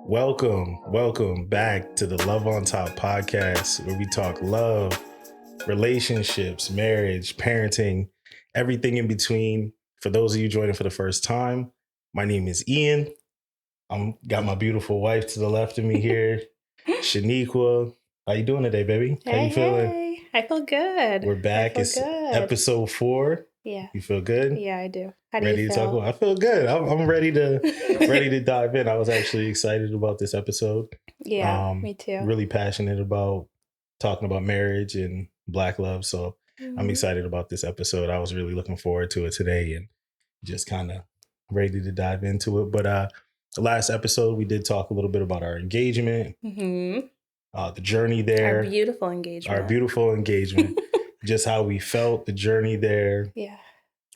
Welcome back to the Love on Top podcast, where we talk love, relationships, marriage, parenting, everything in between. For those of you joining for the first time, my name is Ian. I'm got my beautiful wife to the left of me here, Shaniqua. How you doing today, baby? How you feeling? Hey, I feel good. We're back. It's episode 4. Yeah. You feel good? Yeah, I do. How do Ready you to feel? talk about? I feel good. I'm ready to dive in. I was actually excited about this episode. Yeah, me too. Really passionate about talking about marriage and Black love. So I'm excited about this episode. I was really looking forward to it today and just kind of ready to dive into it. But the last episode, we did talk a little bit about our engagement, the journey there. Our beautiful engagement. Just how we felt, the journey there. Yeah.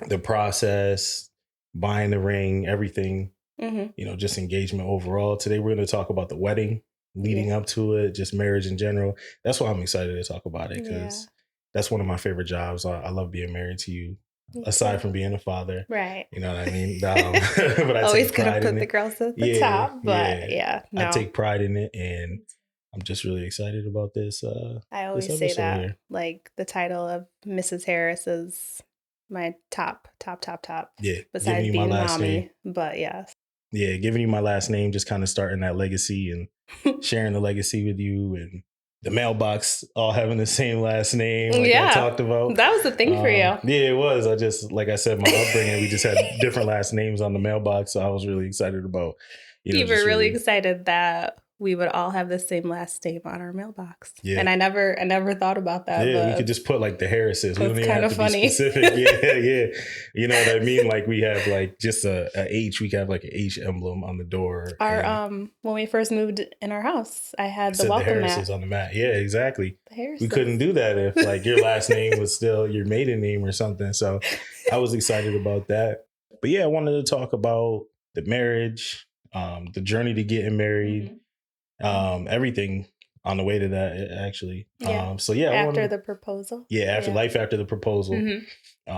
The process, buying the ring, everything, just engagement overall. Today, we're going to talk about the wedding leading up to it, just marriage in general. That's why I'm excited to talk about it, because that's one of my favorite jobs. I love being married to you, aside from being a father. Right. You know what I mean? But I always gonna put the girls at the top, but no. I take pride in it, and I'm just really excited about this. I always say that here. Like the title of Mrs. Harris is my top. Yeah. Besides being mommy, but yes. Yeah, giving you my last name, just kind of starting that legacy and sharing the legacy with you, and the mailbox all having the same last name, like I talked about. That was the thing for you. Yeah, it was. I just, like I said, my upbringing, we just had different last names on the mailbox, so I was really excited about. You were really excited that we would all have the same last name on our mailbox. Yeah. And I never thought about that. Yeah, we could just put like the Harrises. We don't even have to funny. Be specific. Yeah. You know what I mean? Like we have like just a H. We could have like an H emblem on the door. Our when we first moved in our house, I had the welcome mat. The Harrises on the mat. Yeah, exactly. The Harrises. We couldn't do that if like your last name was still your maiden name or something. So I was excited about that. But yeah, I wanted to talk about the marriage, the journey to getting married. Everything on the way to that, actually. Yeah. After the proposal. Yeah, life after the proposal.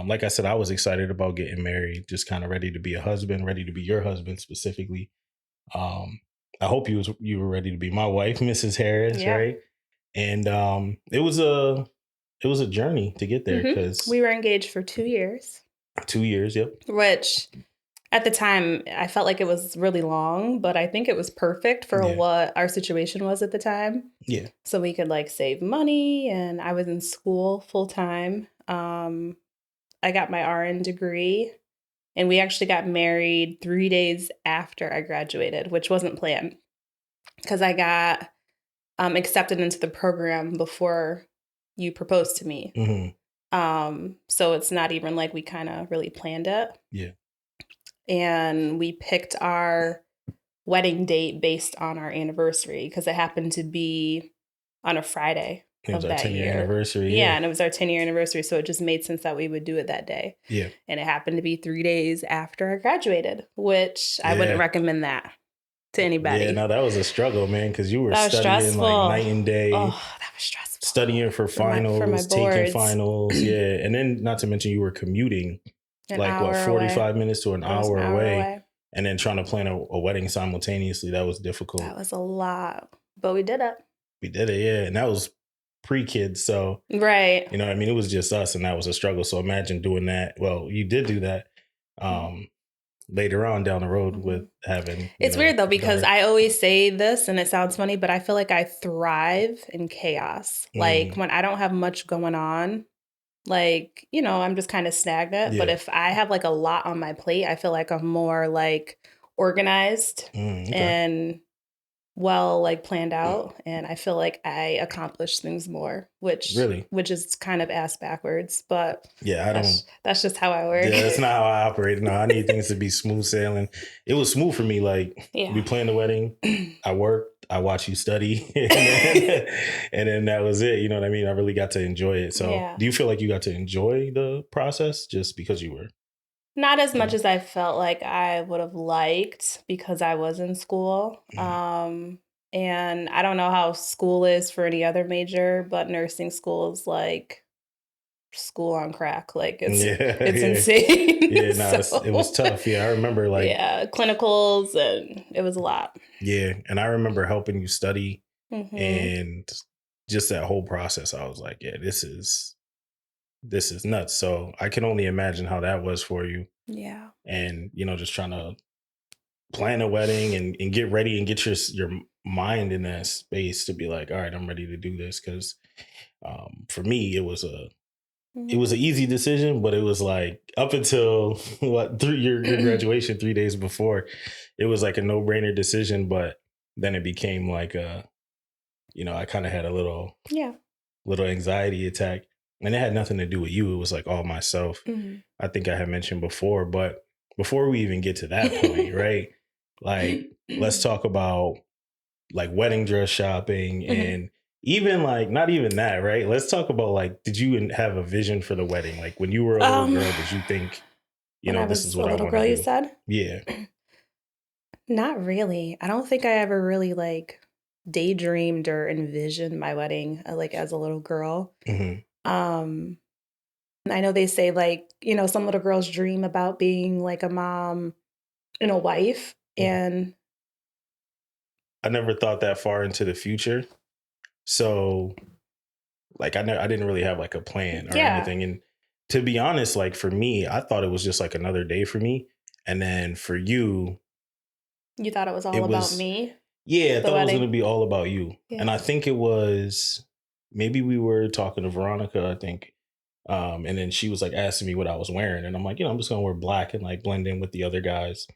Like I said, I was excited about getting married, just kind of ready to be a husband, ready to be your husband specifically. I hope you were ready to be my wife, Mrs. Harris, right? And it was a journey to get there, because we were engaged for 2 years. 2 years, yep. Which at the time, I felt like it was really long, but I think it was perfect for what our situation was at the time. Yeah. So we could like save money, and I was in school full time. I got my RN degree, and we actually got married 3 days after I graduated, which wasn't planned because I got accepted into the program before you proposed to me. So it's not even like we kind of really planned it. Yeah. And we picked our wedding date based on our anniversary because it happened to be on a Friday of that 10-year anniversary. Yeah, and it was our 10-year anniversary, so it just made sense that we would do it that day. Yeah. And it happened to be 3 days after I graduated, which I wouldn't recommend that to anybody. Yeah, no, that was a struggle, man, because you were studying like night and day. Oh, that was stressful. Studying for finals, taking finals. Yeah, and then not to mention you were commuting. 45 minutes to an hour away, and then trying to plan a wedding simultaneously. That was difficult. That was a lot, but we did it. Yeah, and that was pre-kids, so right. You know what I mean? It was just us, and that was a struggle. So imagine doing that. Well, you did do that later on down the road with having. It's weird though, because I always say this, and it sounds funny, but I feel like I thrive in chaos. Like when I don't have much going on. Like, I'm just kind of stagnant. But if I have like a lot on my plate, I feel like I'm more like organized and well, like planned out. And I feel like I accomplish things more, which is kind of ass backwards. But that's just how I work. Yeah, that's not how I operate. No, I need things to be smooth sailing. It was smooth for me. Like we planned the wedding. I worked. I watched you study, and then that was it. You know what I mean? I really got to enjoy it. So do you feel like you got to enjoy the process just because you were? Not as much as I felt like I would have liked because I was in school. And I don't know how school is for any other major, but nursing school is like school on crack. Like it's Yeah, insane. yeah. No, it was tough. Yeah, I remember clinicals, and it was a lot. Yeah, and I remember helping you study, Mm-hmm. and just that whole process. I was like, yeah, this is nuts. So I can only imagine how that was for you. Yeah. And just trying to plan a wedding and get ready and get your mind in that space to be like, all right, I'm ready to do this. Because for me, it was an easy decision, but it was like up until through your graduation 3 days before, it was like a no brainer decision. But then it became like I kind of had a little anxiety attack, and it had nothing to do with you. It was like all myself. Mm-hmm. I think I had mentioned before, but before we even get to that point, right? Like, let's talk about like wedding dress shopping and even like not even that, right? Let's talk about like, did you have a vision for the wedding? Like when you were a little girl, did you think, when I this is was a what I little want to girl, you do? said? Yeah. Not really. I don't think I ever really like daydreamed or envisioned my wedding like as a little girl. Mm-hmm. I know they say like, some little girls dream about being like a mom and a wife. And I never thought that far into the future. So like I didn't really have like a plan or anything. And to be honest, like for me, I thought it was just like another day for me. And then for you, you thought it was all it about was, me? yeah, I The thought it was going wedding? to be all about you. Yeah. And I think it was, maybe we were talking to Veronica, I think. And then she was like asking me what I was wearing. And I'm like, I'm just going to wear black and like blend in with the other guys.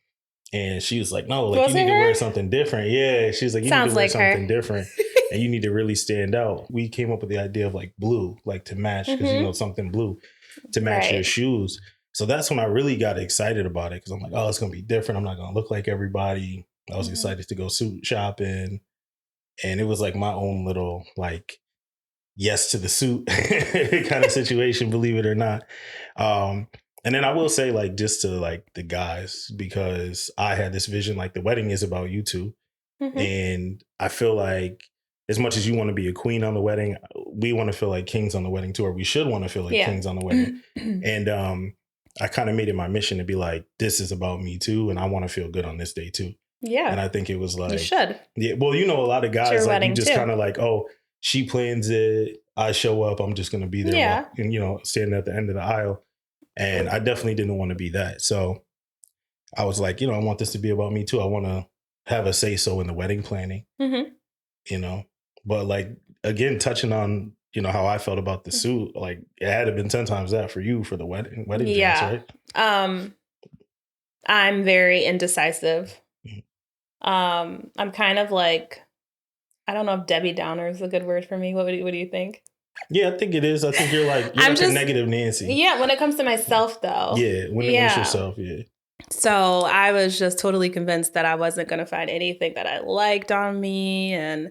And she was like, no, like you Was need it to wear her? something different. Yeah. She's like, you need to Sounds wear like her. something different and you need to really stand out. We came up with the idea of like blue, like to match, because something blue to match your shoes. So that's when I really got excited about it, because I'm like, oh, it's going to be different. I'm not going to look like everybody. I was excited to go suit shopping. And it was like my own little like yes to the suit kind of situation, believe it or not. And then I will say, like, just to like the guys, because I had this vision, like the wedding is about you two. And I feel like as much as you want to be a queen on the wedding, we want to feel like kings on the wedding too, or we should want to feel like kings on the wedding. And I kind of made it my mission to be like, this is about me too. And I want to feel good on this day too. Yeah. And I think it was like, you should. Yeah. Well, a lot of guys, like you just kind of like, oh, she plans it, I show up, I'm just going to be there and, standing at the end of the aisle. And I definitely didn't want to be that. So I was like, I want this to be about me too. I want to have a say so in the wedding planning, but like, again, touching on, how I felt about the suit, like it had to been 10 times that for you for the wedding dress, right? I'm very indecisive. I'm kind of like, I don't know if Debbie Downer is a good word for me. What do you think? Yeah, I think it is. I think you're like a negative Nancy. Yeah, when it comes to myself though. Yeah, when it comes to yourself, yeah. So I was just totally convinced that I wasn't going to find anything that I liked on me. And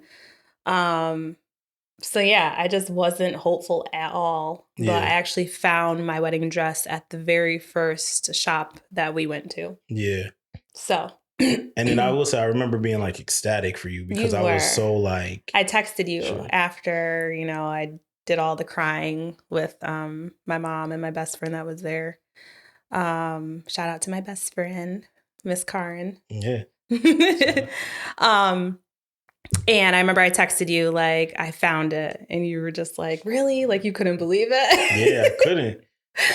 so yeah, I just wasn't hopeful at all. But I actually found my wedding dress at the very first shop that we went to. Yeah. So. And then I will say, I remember being like ecstatic for you, because I was so like. I texted you after, I did all the crying with my mom and my best friend that was there. Shout out to my best friend, Miss Karen. Yeah. And I remember I texted you like, I found it, and you were just like, really? Like you couldn't believe it? Yeah, I couldn't.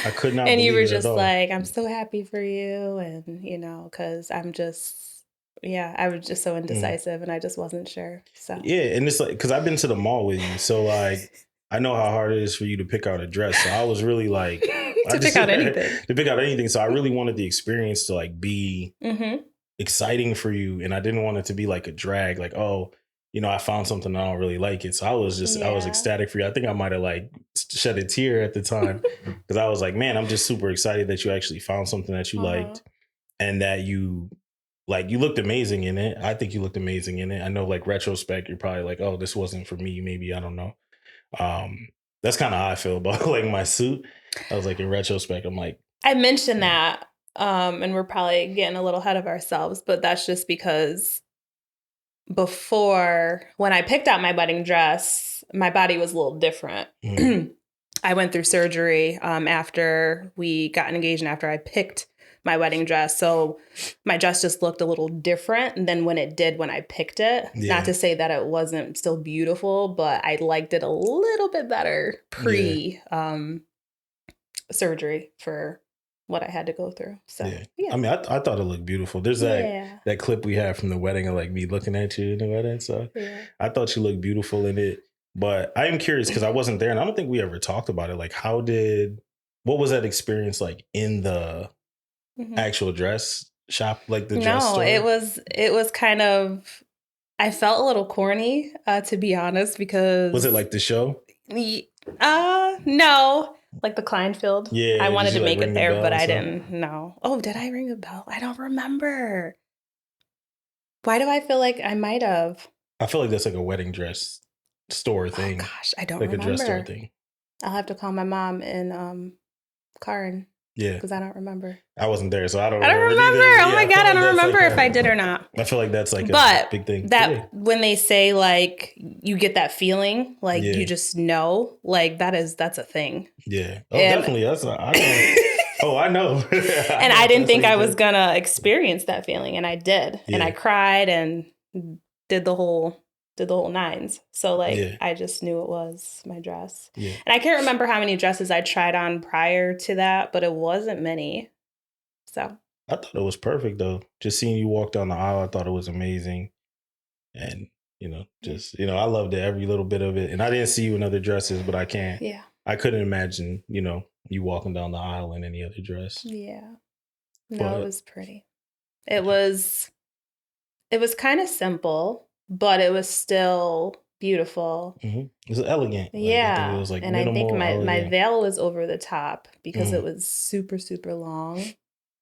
I could not. And you were just like, I'm so happy for you, and because I was just so indecisive, and I just wasn't sure. So yeah, and it's like, because I've been to the mall with you, so like I know how hard it is for you to pick out a dress. So I was really like to pick out anything. So I really wanted the experience to like be exciting for you, and I didn't want it to be like a drag. Like, oh, I found something I don't really like it. So I was ecstatic for you. I think I might have like shed a tear at the time, because I was like, man, I'm just super excited that you actually found something that you liked, and that you looked amazing in it. I think you looked amazing in it. I know, like, retrospect, you're probably like, oh, this wasn't for me. Maybe, I don't know. That's kind of how I feel about like my suit. I was like, in retrospect, I'm like, I mentioned that, and we're probably getting a little ahead of ourselves, but that's just because before, when I picked out my wedding dress, my body was a little different. I went through surgery after we got engaged and after I picked my wedding dress. So my dress just looked a little different than when it did when I picked it. Yeah. Not to say that it wasn't still beautiful, but I liked it a little bit better pre surgery for what I had to go through. So I mean, I thought it looked beautiful. There's that clip we had from the wedding of like me looking at you in the wedding. So I thought you looked beautiful in it. But I am curious because I wasn't there and I don't think we ever talked about it. Like, what was that experience like in the actual dress shop, like the dress store? it was kind of, I felt a little corny, to be honest, because. Was it like the show? No. Like the Kleinfield. Yeah. I wanted to make it there, but I didn't know. Oh, did I ring a bell? I don't remember. Why do I feel like I might have? I feel like that's like a wedding dress store thing. Oh gosh, I don't like remember. Like a dress store thing. I'll have to call my mom in Karin. Yeah. Because I don't remember. I wasn't there, so I don't remember. Oh my God, I don't remember if I did or not. I feel like that's like a big thing. When they say like you get that feeling, like you just know, like that's a thing. Yeah. Oh, definitely. I know. And I didn't think I was gonna experience that feeling, and I did. Yeah. And I cried and did the whole nines. So like I just knew it was my dress. Yeah. And I can't remember how many dresses I tried on prior to that, but it wasn't many. So I thought it was perfect though. Just seeing you walk down the aisle, I thought it was amazing. And I loved it, every little bit of it. And I didn't see you in other dresses, but I couldn't imagine, you walking down the aisle in any other dress. Yeah. No, it was pretty. It was kind of simple, but it was still beautiful. Mm-hmm. It was elegant. Yeah. It was like and minimal, I think my veil was over the top because it was super, super long.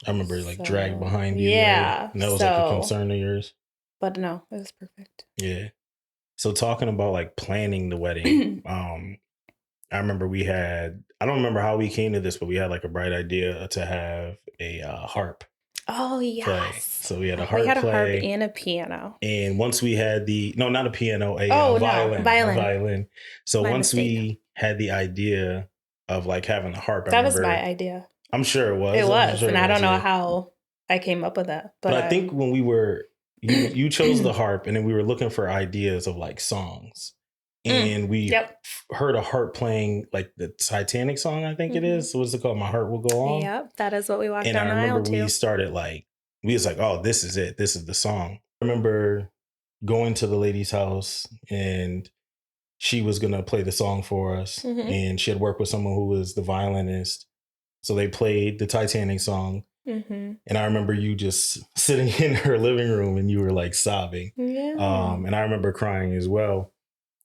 I remember like dragged behind you. Yeah. Right? And that was like a concern of yours. But no, it was perfect. Yeah. So talking about like planning the wedding, I remember I don't remember how we came to this, but we had like a bright idea to have a harp. Oh, yes. Play. So we had a harp a play. harp and a piano. And once we had not a piano, a violin. So once we had the idea of like having a harp. That was my idea. I'm sure it was. It was. And I don't know how I came up with that. But I think when we were, you chose the harp and then we were looking for ideas of like songs. And we heard a harp playing like the Titanic song, I think it is. What's it called? My Heart Will Go On. Yep, that is what we walked down the aisle to. And I remember we started we was like, oh, this is it. This is the song. I remember going to the lady's house and she was going to play the song for us. And she had worked with someone who was the violinist. So they played the Titanic song. And I remember you just sitting in her living room and you were like sobbing. Yeah. And I remember crying as well.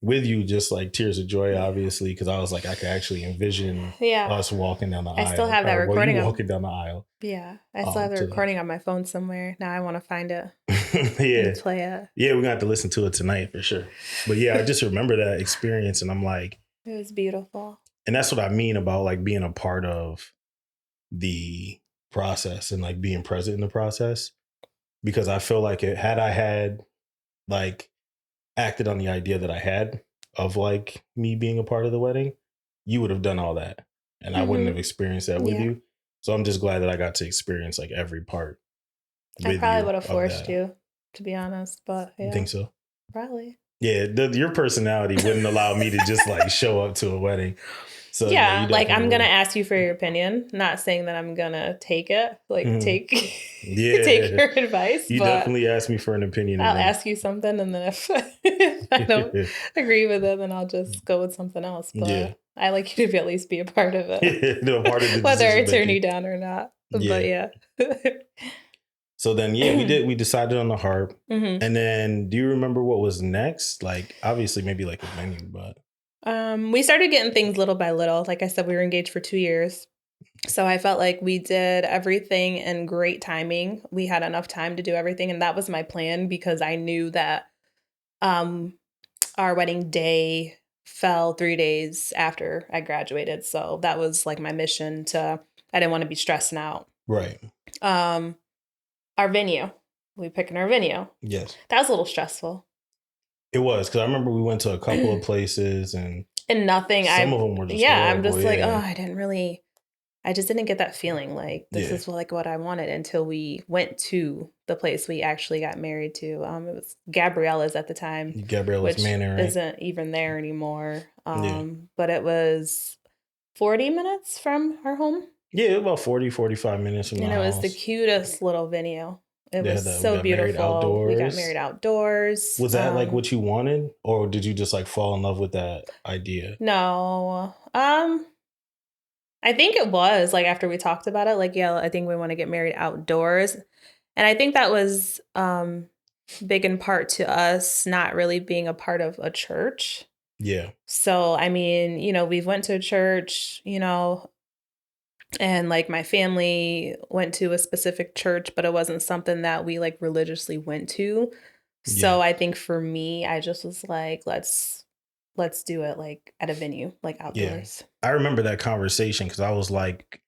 With you, just like tears of joy, obviously, because I was like, I could actually envision us walking down the aisle. I still have that recording. Walking down the aisle. Yeah, I still have the recording on my phone somewhere. Now I want to find it. And play it. Yeah, we're gonna have to listen to it tonight for sure. But yeah, I just remember that experience, and I'm like, it was beautiful. And that's what I mean about like being a part of the process and like being present in the process, because I feel like had I had like acted on the idea that I had of like me being a part of the wedding, you would have done all that and I wouldn't have experienced that with you. So I'm just glad that I got to experience like every part. I probably would have forced you, to be honest, but You think so? Probably. Yeah, your personality wouldn't allow me to just like show up to a wedding. So like I'm gonna ask you for your opinion. Not saying that I'm gonna take it, like take your advice. You definitely ask me for an opinion. I'll ask you something, and then if I don't agree with it, then I'll just go with something else. But I like you to at least be a part of it, part of the whether I turn you down or not. Yeah. But So then, we decided on the harp. And then do you remember what was next? Like, obviously maybe like a venue, but. We started getting things little by little. Like I said, we were engaged for 2 years. So I felt like we did everything in great timing. We had enough time to do everything. And that was my plan because I knew that our wedding day fell 3 days after I graduated. So that was like my mission I didn't want to be stressing out. Right. Our venue. We picking our venue. Yes. That was a little stressful. It was, because I remember we went to a couple of places and And nothing. Some of them were just I'm horrible, just like, oh, I just didn't get that feeling like this is like what I wanted until we went to the place we actually got married to. It was Gabriella's at the time. Gabriella's Manor, right? Isn't even there anymore. But it was 40 minutes from our home. Yeah, about 40, 45 minutes from the house. And it was the cutest little venue. It was so beautiful. We got married outdoors. Was that like what you wanted? Or did you just like fall in love with that idea? No. I think it was like after we talked about it, like, I think we want to get married outdoors. And I think that was big in part to us not really being a part of a church. Yeah. So, I mean, we've went to a church, and like my family went to a specific church, but it wasn't something that we like religiously went to. So I think for me, I just was like, let's do it like at a venue, like outdoors. Yeah. I remember that conversation because I was like,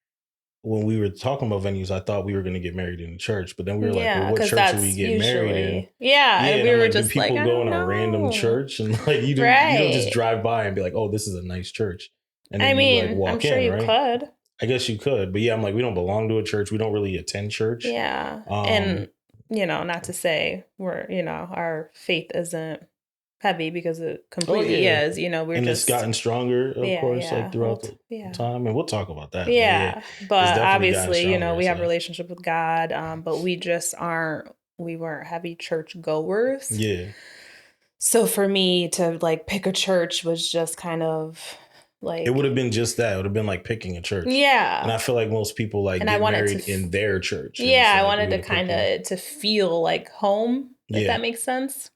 when we were talking about venues, I thought we were going to get married in the church, but then we were like, well, what church do we get married in? Yeah. And we were like, just do people go in a random church and like you don't just drive by and be like, oh, this is a nice church. And then you like walk I'm sure you could. I guess you could, but I'm like, we don't belong to a church. We don't really attend church. Yeah. And, not to say we're, our faith isn't heavy because it completely is, it's gotten stronger, of course, like throughout the time. And we'll talk about that. But obviously, we have a relationship with God, but we weren't heavy church goers. Yeah. So for me to like pick a church was just kind of like, it would have been just that. It would have been like picking a church. Yeah. And I feel like most people like get married in their church. Yeah. I wanted to kind of to feel like home, if that makes sense.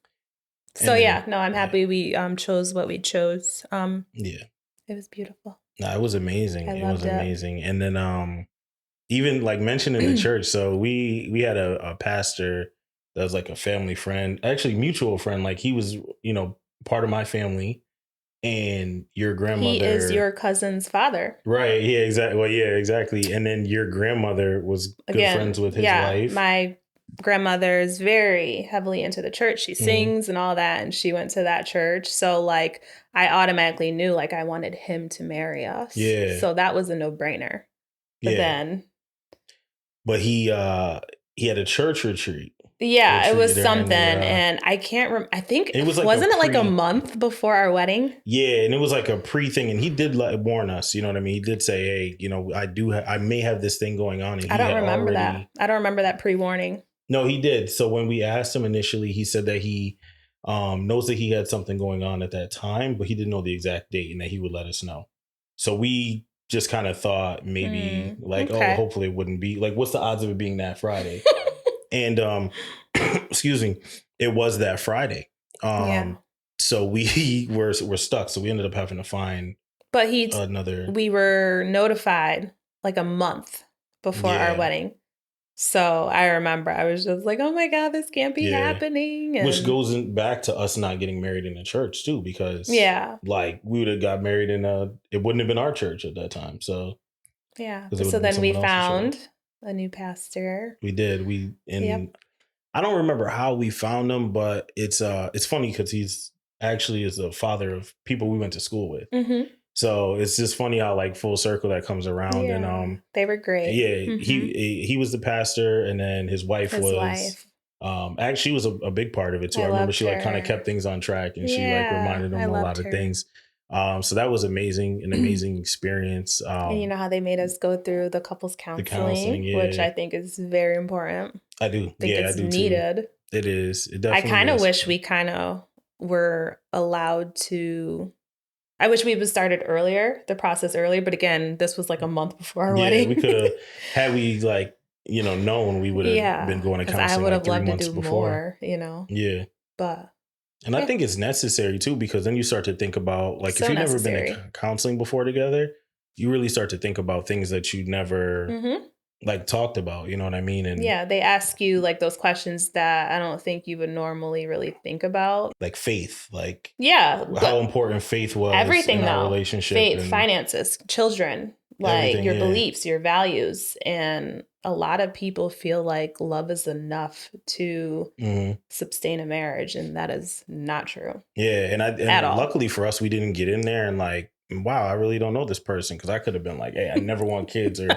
So I'm happy we chose what we chose. It was beautiful. No, it was amazing. It was amazing. And then even like mentioning the church. So we had a pastor that was like a family friend, actually mutual friend. Like he was, part of my family. And your grandmother. He is your cousin's father. Right. Yeah, exactly. Well, yeah, exactly. And then your grandmother was good friends with his wife. My grandmother is very heavily into the church. She sings and all that, and she went to that church. So like I automatically knew like I wanted him to marry us. Yeah. So that was a no-brainer. But he had a church retreat. Yeah, it was something, and I can't remember. I think it was like wasn't it like a month before our wedding? Yeah, and it was like a pre-thing, and he did warn us. You know what I mean? He did say, "Hey, I may have this thing going on." And I don't remember that. I don't remember that pre-warning. No, he did. So when we asked him initially, he said that he knows that he had something going on at that time, but he didn't know the exact date, and that he would let us know. So we just kind of thought maybe hopefully it wouldn't be like, what's the odds of it being that Friday? And excuse me, it was that Friday. So we were stuck. So we ended up having to find we were notified like a month before our wedding. So I remember I was just like, oh my God, this can't be happening. Which goes back to us not getting married in a church too, because like we would have got married it wouldn't have been our church at that time. So so then we found a new pastor. We did. I don't remember how we found him, but it's funny because he's actually is the father of people we went to school with. Mm-hmm. So it's just funny how like full circle that comes around. Yeah, and they were great. Yeah, he was the pastor, and then his wife actually she was a big part of it too. I remember she like kind of kept things on track, and she like reminded him a lot of things. So that was amazing, an amazing experience. And you know how they made us go through the couples counseling, which I think is very important. I do. I think it's needed. Too. It is. It definitely I kind of wish we kind of were allowed to. I wish we would started earlier, the process earlier. But again, this was like a month before our wedding. We could have, had we like, known, we would have been going to counseling. I would have loved to do more, Yeah. But. And I think it's necessary too, because then you start to think about like, if you've never been to counseling before together, you really start to think about things that you never like talked about. You know what I mean? And they ask you like those questions that I don't think you would normally really think about. Like faith, like how important faith was everything in our relationship. Faith, finances, children, like your beliefs, your values. And a lot of people feel like love is enough to sustain a marriage, and that is not true. Yeah, and at all. luckily for us, we didn't get in there and like, wow, I really don't know this person, because I could have been like, hey, I never want kids, or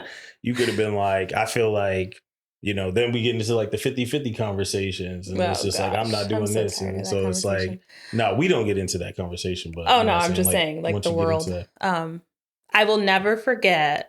you could have been like, I feel like, then we get into like the 50-50 conversations, and it's just like, I'm not doing this, and so it's like, no, we don't get into that conversation. But I'm just saying, like, the world. I will never forget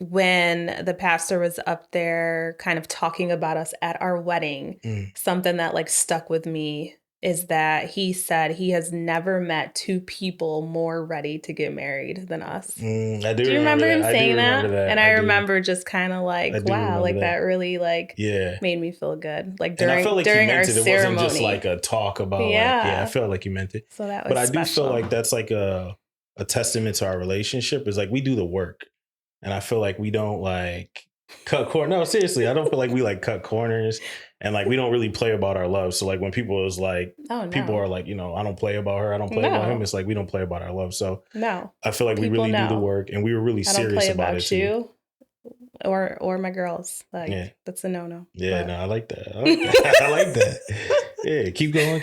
when the pastor was up there kind of talking about us at our wedding. Something that like stuck with me is that he said he has never met two people more ready to get married than us. I do. Do you remember him saying that? And I remember just kind of like, wow, like that really like made me feel good. Like during our ceremony. It wasn't just like a talk about I felt like you meant it. So that was But I special. do feel like that's like a testament to our relationship, is like we do the work. And I feel like we don't like cut corners. No, seriously, I don't feel like we like cut corners, and like we don't really play about our love. So like when people is like, people are like, I don't play about her, I don't play about him. It's like we don't play about our love. So I feel like we really do the work, and we were really serious about it too. Or my girls. Like that's a no. Yeah, no, I like that. I like that. Yeah, keep going.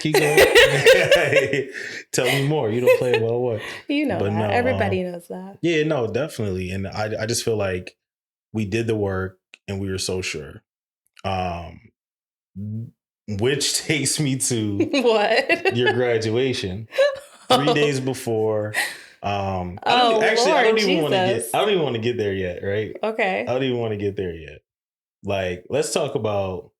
Tell me more. You don't play about what? But that. No, everybody knows that. Yeah, no, definitely. And I just feel like we did the work, and we were so sure. Which takes me to what? Your graduation. 3 days before. I don't even want to get there yet, right? Okay. I don't even want to get there yet. Like, let's talk about,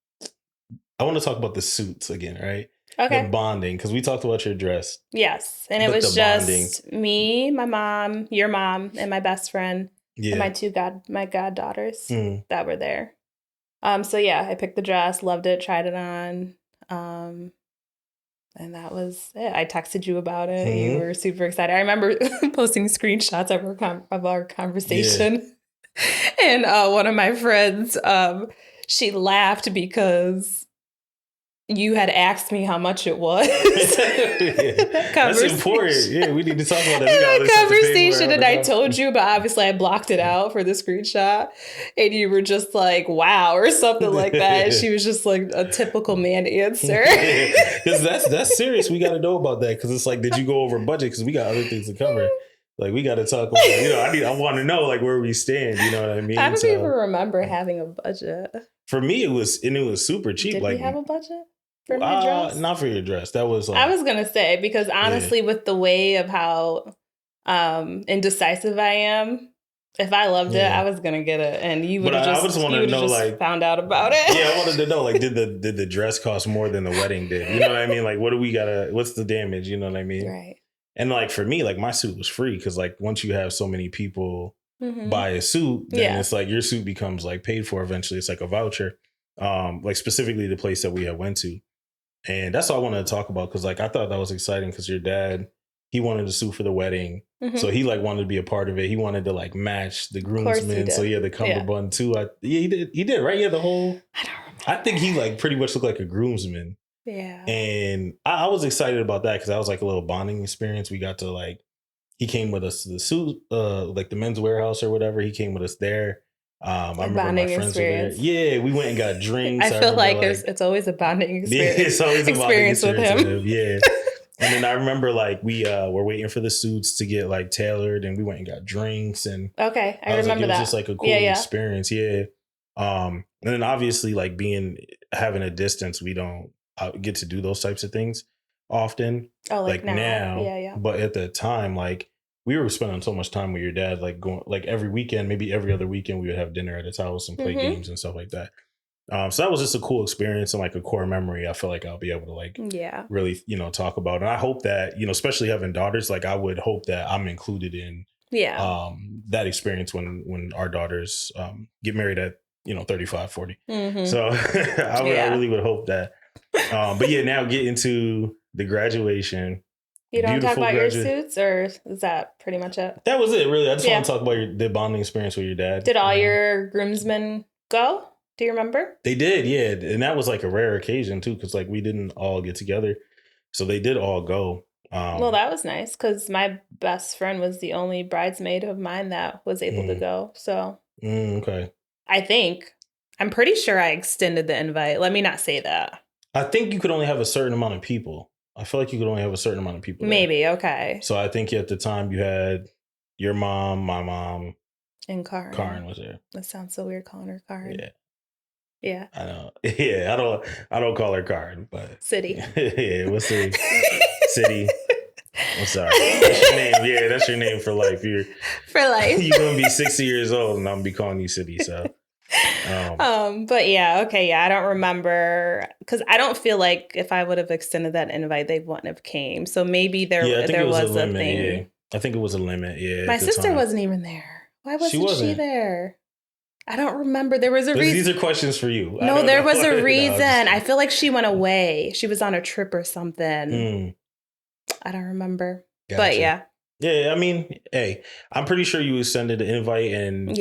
I want to talk about the suits again, right? Okay. The bonding, because we talked about your dress. Yes. And it was just me, my mom, your mom, and my best friend, and my goddaughters that were there. So I picked the dress, loved it, tried it on. And that was it. I texted you about it. You were super excited. I remember posting screenshots of our conversation. And one of my friends, she laughed because you had asked me how much it was. That's important. Yeah, we need to talk about that. That conversation, and I told you, but obviously I blocked it out for the screenshot. And you were just like, wow, or something like that. And she was just like a typical man answer. Because that's serious. We got to know about that, because it's like, did you go over budget? Because we got other things to cover. Like, we got to talk about, I want to know like where we stand. You know what I mean? I don't even remember having a budget. For me, it was super cheap. Did we have a budget? For my dress? Not for your dress. That was I was going to say, because honestly, with the way of how indecisive I am, if I loved it, I was going to get it. And you would have just found out about it. Yeah, I wanted to know, like, did the dress cost more than the wedding did? You know what I mean? Like, what's the damage? You know what I mean? Right. And like, for me, like, my suit was free, because like once you have so many people buy a suit, then it's like your suit becomes like paid for eventually. It's like a voucher. Like specifically the place that we had went to. And that's all I wanted to talk about, because like I thought that was exciting, because your dad, he wanted a suit for the wedding. So he like wanted to be a part of it. He wanted to like match the groomsmen. So he had the cummerbund too. He did, right? Yeah, the whole, I don't remember. I think he like pretty much looked like a groomsman. Yeah. And I was excited about that, because that was like a little bonding experience. We got to like, he came with us to the suit, like the Men's Warehouse or whatever. He came with us there. I remember my friends were there. Yeah, we went and got drinks. I feel like it's always a bonding experience. Yeah, it's always a bonding experience with him. Yeah. And then I remember like we were waiting for the suits to get like tailored, and we went and got drinks. And okay, I remember like, it that. was just like a cool experience. Yeah. And then obviously like having a distance, we don't get to do those types of things often. Oh, like now. Yeah. But at the time, like, we were spending so much time with your dad, like going like every weekend, maybe every other weekend, we would have dinner at his house and play games and stuff like that. So that was just a cool experience and like a core memory. I feel like I'll be able to like really, talk about. And I hope that, especially having daughters, like I would hope that I'm included in that experience when our daughters get married at, 35, 40. So I really would hope that. But yeah, now get into the graduation. You don't talk about your suits, or is that pretty much it? That was it, really. I just want to talk about the bonding experience with your dad. Did all your groomsmen go? Do you remember? They did, yeah. And that was like a rare occasion, too, because like we didn't all get together. So they did all go. Well, that was nice, because my best friend was the only bridesmaid of mine that was able to go. So okay. I'm pretty sure I extended the invite. Let me not say that. I think you could only have a certain amount of people. I feel like you could only have a certain amount of people. Maybe, there. Okay. So I think at the time you had your mom, my mom, and Karen. Karen was there. That sounds so weird calling her Karen. Yeah. Yeah. I know. Yeah, I don't call her Karen, but City. Yeah, we'll see. City. I'm sorry. That's your name. Yeah, that's your name for life. You're You're gonna be 60 years old, and I'm gonna be calling you City. So. But yeah, okay, yeah. I don't remember because I don't feel like if I would have extended that invite, they wouldn't have came. So maybe there was a thing. Yeah. I think it was a limit. Yeah. My sister wasn't even there. Why wasn't she there? I don't remember. There was a reason. These are questions for you. No, there was a reason. I feel like she went away. She was on a trip or something. I don't remember. Gotcha. But yeah. Yeah, I mean, hey, I'm pretty sure you extended the invite, and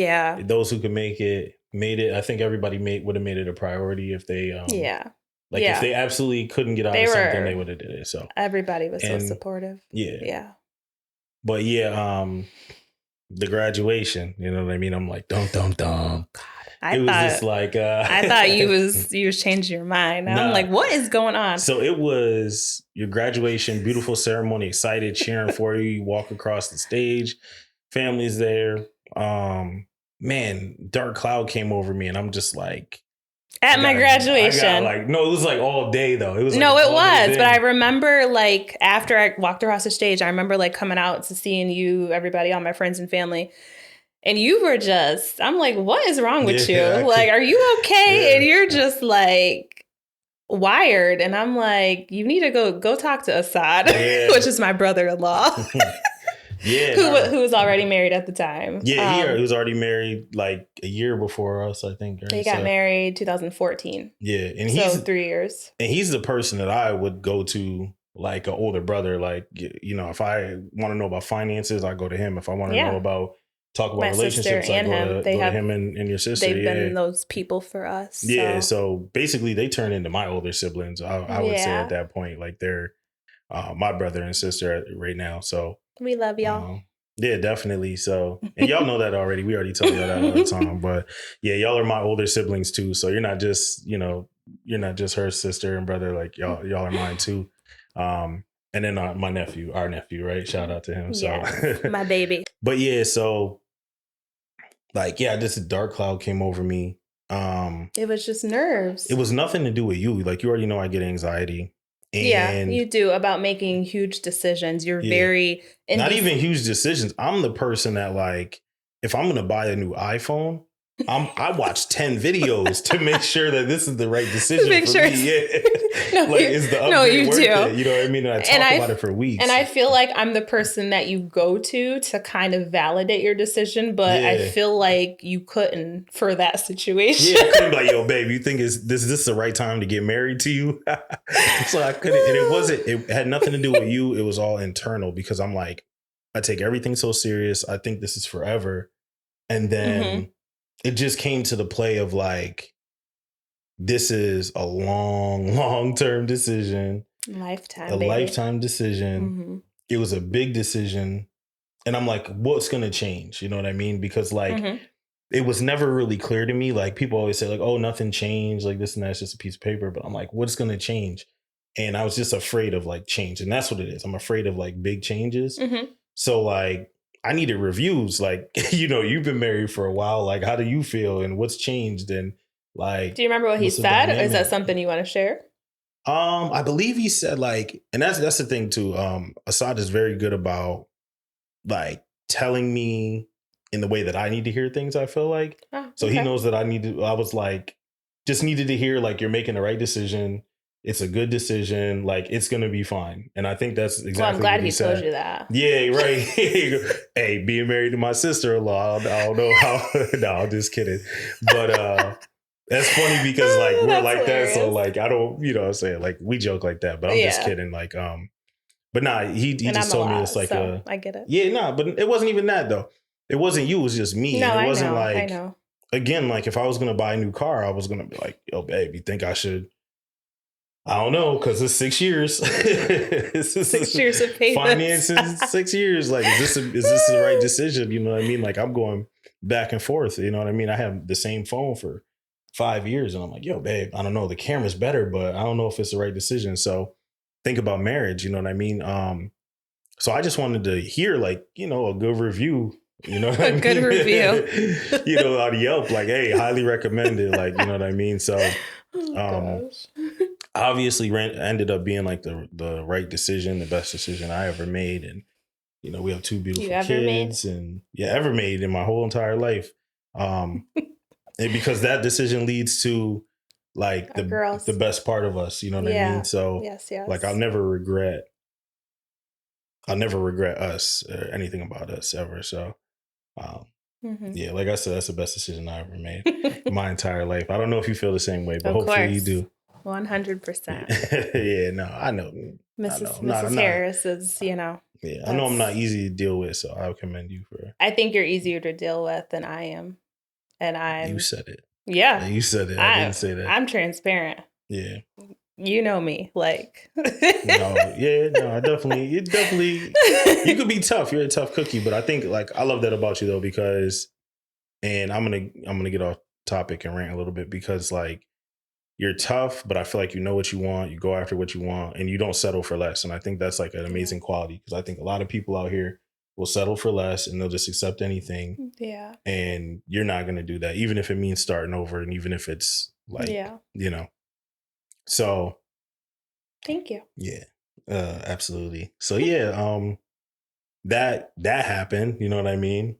those who could make it made it. I think everybody would have made it a priority if they if they absolutely couldn't get out of something, they would have did it. So everybody was so supportive. Yeah. But the graduation, you know what I mean? I'm like, dum. God, I thought you was changing your mind. I'm like, what is going on? So it was your graduation, beautiful ceremony, excited, cheering for you. You walk across the stage, family's there. Man, dark cloud came over me, and I'm just like, at my graduation. It was like all day though. It was but I remember like after I walked across the stage, I remember like coming out to seeing you, everybody, all my friends and family. And you were I'm like, what is wrong with you? Like, are you okay? Yeah. And you're just like wired. And I'm like, you need to go talk to Assad, which is my brother-in-law. Who was already married at the time. Yeah, he was already married like a year before us, I think. Right? He got married 2014. Yeah, and he's 3 years. And he's the person that I would go to, like an older brother. Like, you know, if I want to know about finances, I go to him. If I want to know talk about relationships, I go to him and your sister. They've been those people for us. Yeah, so basically they turn into my older siblings. I would say at that point, like they're my brother and sister right now. So we love y'all. Yeah, definitely. So, and y'all know that already. We already tell y'all that all the time. But yeah, y'all are my older siblings too. So you're not just, you're not just her sister and brother. Like y'all are mine too. And then our nephew, right? Shout out to him. So my baby. But yeah, so this dark cloud came over me. It was just nerves. It was nothing to do with you. Like, you already know I get anxiety. And you do, about making huge decisions. You're very... Not even huge decisions. I'm the person that, like, if I'm going to buy a new iPhone, I watch 10 videos to make sure that this is the right decision for me. Yeah. Is the upgrade worth it? You know what I mean? And I talk about it for weeks. And I feel like I'm the person that you go to kind of validate your decision, but I feel like you couldn't for that situation. Yeah, I couldn't be like, yo, babe, you think this the right time to get married to you? So I couldn't. And it had nothing to do with you. It was all internal, because I'm like, I take everything so serious. I think this is forever. And then it just came to the play of like, this is a long-term decision. Lifetime decision. It was a big decision. And I'm like, what's going to change? You know what I mean? Because like, it was never really clear to me. Like, people always say like, oh, nothing changed. Like, this and that's just a piece of paper. But I'm like, what's going to change? And I was just afraid of like change. And that's what it is. I'm afraid of like big changes. So like, I needed reviews. Like, you've been married for a while. Like, how do you feel and what's changed? And like, do you remember what he said? Or is that something you want to share? I believe he said like, and that's the thing too. Assad is very good about like telling me in the way that I need to hear things, I feel like. So he knows that I was like, just needed to hear like, you're making the right decision. It's a good decision. Like, it's going to be fine. And I think that's exactly I'm glad what he said. Told you that. Yeah, right. Hey, being married to my sister-in-law, I don't know how. No, I'm just kidding. But that's funny because like, we're like hilarious. That. So like, I don't, you know what I'm saying? Like, we joke like that, but I'm just kidding. Like, but nah, he just told me it's like, I get it. Yeah, nah, but it wasn't even that though. It wasn't you. It was just me. No, and it wasn't I know. Again, like if I was going to buy a new car, I was going to be like, yo, babe, you think I should? I don't know, because it's 6 years. 6 years of payments. Finances, 6 years. Like, is this the right decision? You know what I mean? Like, I'm going back and forth. You know what I mean? I have the same phone for 5 years and I'm like, yo, babe, I don't know. The camera's better, but I don't know if it's the right decision. So think about marriage. You know what I mean? So I just wanted to hear like, you know, a good review. You know what I mean? Good review. You know, on Yelp, like, hey, highly recommended. Like, you know what I mean? So Gosh. obviously ended up being like the right decision, the best decision I ever made. And, you know, we have 2 beautiful kids and ever made in my whole entire life. And because that decision leads to like the best part of us, you know what I mean? So yes. like I'll never regret us or anything about us ever. So yeah, like I said, that's the best decision I ever made in my entire life. I don't know if you feel the same way, but hopefully you do. 100%. Yeah, no, I know. Mrs. Harris is, you know. Yeah, I know I'm not easy to deal with, so I commend you for. I think you're easier to deal with than I am. And You said it. Yeah. You said it. I didn't say that. I'm transparent. Yeah. You know me, like. No, I definitely, you could be tough. You're a tough cookie, but I think like I love that about you though, because, and I'm gonna get off topic and rant a little bit because like you're tough, but I feel like you know what you want, you go after what you want, and you don't settle for less. And I think that's like an amazing quality because I think a lot of people out here will settle for less and they'll just accept anything. Yeah. And you're not gonna do that, even if it means starting over, and even if it's like, you know. So thank you. Yeah, absolutely. So yeah, that happened. You know what I mean?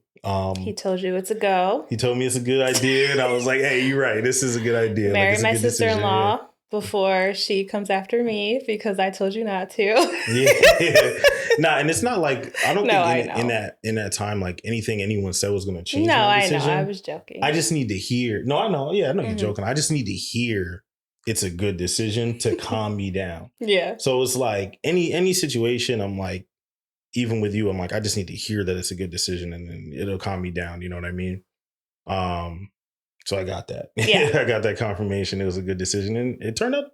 He told you it's a go. He told me it's a good idea, and I was like, "Hey, you're right. This is a good idea." Marry my sister-in-law before she comes after me because I told you not to. Yeah. Nah, and it's not like I don't think in that time like anything anyone said was going to change. No, my decision. I know. I was joking. I just need to hear. No, I know. Yeah, I know you're joking. I just need to hear it's a good decision to calm me down. Yeah. So it's like any situation, I'm like, even with you, I'm like, I just need to hear that it's a good decision and then it'll calm me down. You know what I mean? So I got that. Yeah. I got that confirmation. It was a good decision and it turned out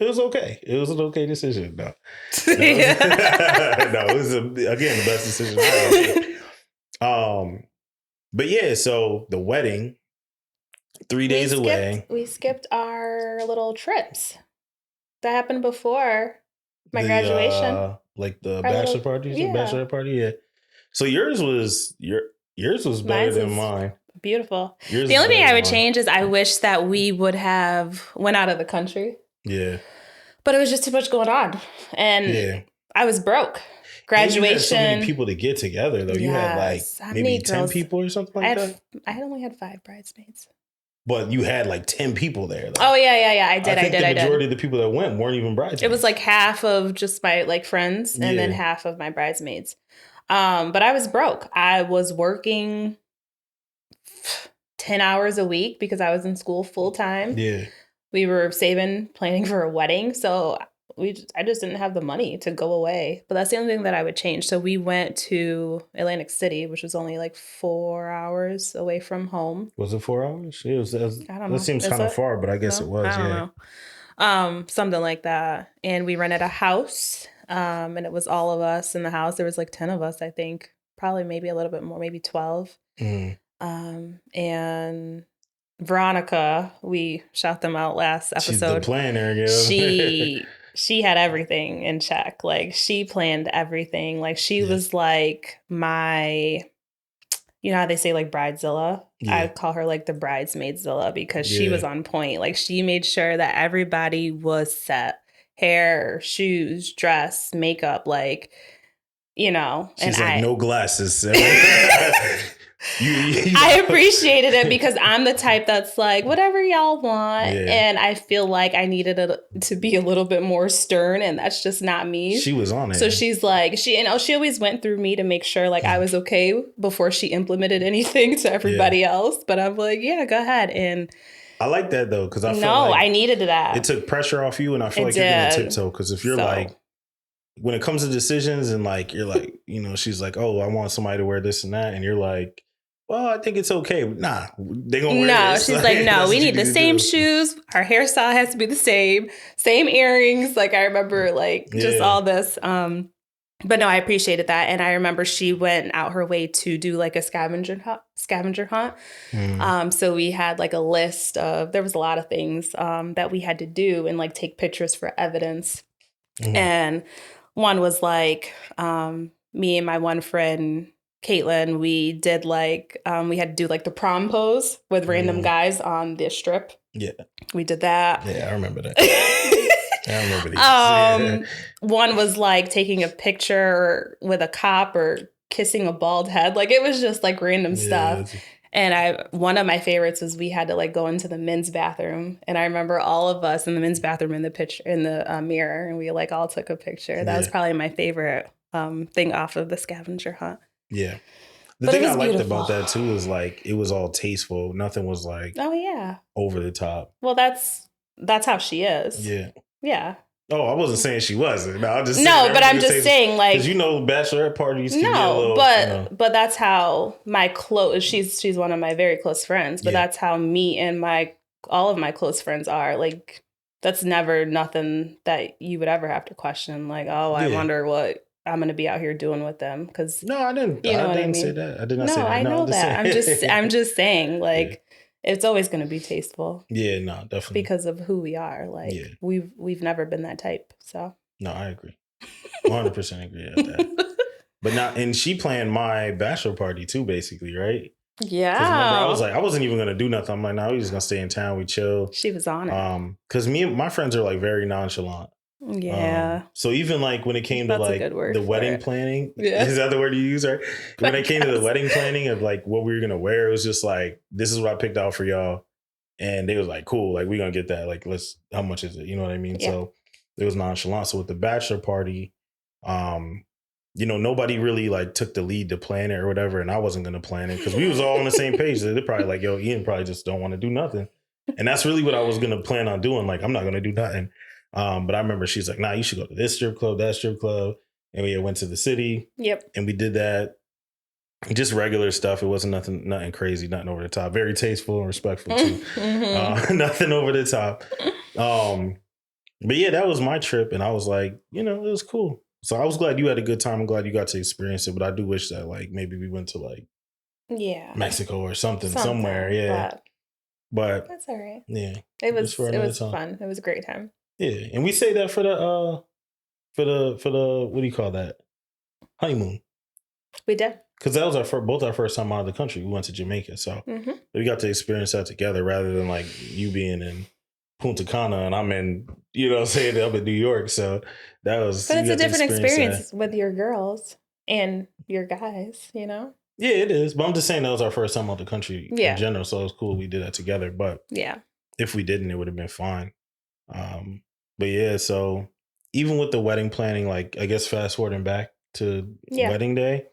it was okay. It was an okay decision. No, it was again the best decision I ever. But yeah, so the wedding, 3 days away. We skipped our little trips. That happened before my graduation. Like the bachelor party? Yeah. Bachelor party, yeah. So yours was better than mine. Beautiful. The only thing I would change is I wish that we would have went out of the country. Yeah. But it was just too much going on. And I was broke. Graduation. You had so many people to get together, though. You had like maybe 10 people or something like that? I only had 5 bridesmaids. But you had like 10 people there. Though. Oh, yeah. I did. The majority of the people that went weren't even bridesmaids. It was like half of just my like friends and then half of my bridesmaids. But I was broke. I was working 10 hours a week because I was in school full time. Yeah. We were planning for a wedding. So I just didn't have the money to go away. But that's the only thing that I would change. So we went to Atlantic City, which was only like 4 hours away from home. Was it 4 hours? I don't know. That seems kind of far, but I guess it was. I don't know. Something like that. And we rented a house. And it was all of us in the house. There was like 10 of us, I think. Probably maybe a little bit more, maybe 12. And Veronica, we shout them out last episode. She's the planner, yeah. She had everything in check. Like she planned everything. Like she was like my, you know how they say like bridezilla? Yeah. I call her like the bridesmaidzilla because she was on point. Like she made sure that everybody was set. Hair, shoes, dress, makeup, like, you know. She's like, no glasses. I appreciated it because I'm the type that's like, whatever y'all want. Yeah. And I feel like I needed it to be a little bit more stern, and that's just not me. She was on it. So she's like, she always went through me to make sure like I was okay before she implemented anything to everybody else. But I'm like, yeah, go ahead. And I like that though, because I felt like I needed that. It took pressure off you, and I feel like you're gonna tiptoe. Because if you're like, when it comes to decisions, and like you're like, you know, she's like, oh, I want somebody to wear this and that, and you're like, well, I think it's okay. Nah, they gonna wear this. No, she's like, no, we need the same shoes. Our hairstyle has to be the same earrings. Like I remember, like just all this. But no, I appreciated that. And I remember she went out her way to do like a scavenger hunt. So we had like a list of, there was a lot of things that we had to do and like take pictures for evidence. And one was like me and my one friend, Caitlin, we did like, we had to do like the prom pose with random guys on the strip. Yeah. We did that. Yeah, I remember that. I remember these. One was like taking a picture with a cop or kissing a bald head. Like it was just like random stuff. And one of my favorites was we had to like go into the men's bathroom, and I remember all of us in the men's bathroom in the mirror, and we like all took a picture. That was probably my favorite thing off of the scavenger hunt. Yeah. The thing I liked about that too is like it was all tasteful. Nothing was like over the top. Well, that's how she is. Yeah. Yeah. Oh, I wasn't saying she wasn't. No, I'm just saying like because bachelorette parties can be a little, but that's how my close. She's one of my very close friends. But that's how me and all of my close friends are. Like that's never nothing that you would ever have to question. Like, oh, I wonder what I'm going to be out here doing with them. Because no, I didn't. I didn't say that. I did not say that. I know that. I'm just saying like. It's always going to be tasteful. Yeah, no, definitely. Because of who we are. Like, we've never been that type, so. No, I agree. 100% agree with that. But now, and she planned my bachelor party too, basically, right? Yeah. Because remember, I was like, I wasn't even going to do nothing. I'm like, no, we just going to stay in town. We chill. She was on it. Because me and my friends are like very nonchalant. Yeah. So even like when it came to like the wedding planning, is that the word you use, right? When it came to the wedding planning of like what we were gonna wear, it was just like, this is what I picked out for y'all. And they was like, cool, like we're gonna get that. Like, how much is it? You know what I mean? Yeah. So it was nonchalant. So with the bachelor party, nobody really like took the lead to plan it or whatever. And I wasn't gonna plan it because we was all on the same page. They're probably like, yo, Ian probably just don't want to do nothing. And that's really what I was gonna plan on doing. Like, I'm not gonna do nothing. But I remember she's like, nah, you should go to this strip club, that strip club. And we went to the city. Yep. And we did that. Just regular stuff. It wasn't nothing crazy, nothing over the top. Very tasteful and respectful too. Nothing over the top. But yeah, that was my trip. And I was like, it was cool. So I was glad you had a good time. I'm glad you got to experience it. But I do wish that like maybe we went to like Mexico or something somewhere. Yeah. But that's all right. Yeah. It was fun. It was a great time. Yeah, and we say that for the what do you call that? Honeymoon. We did. Because that was both our first time out of the country. We went to Jamaica, so we got to experience that together rather than like you being in Punta Cana and I'm in, saying up in New York. So that was. But it's a different experience with your girls and your guys, Yeah, it is. But I'm just saying that was our first time out of the country in general. So it was cool we did that together. But if we didn't, it would have been fine. But yeah, so even with the wedding planning, like I guess fast forwarding back to wedding day,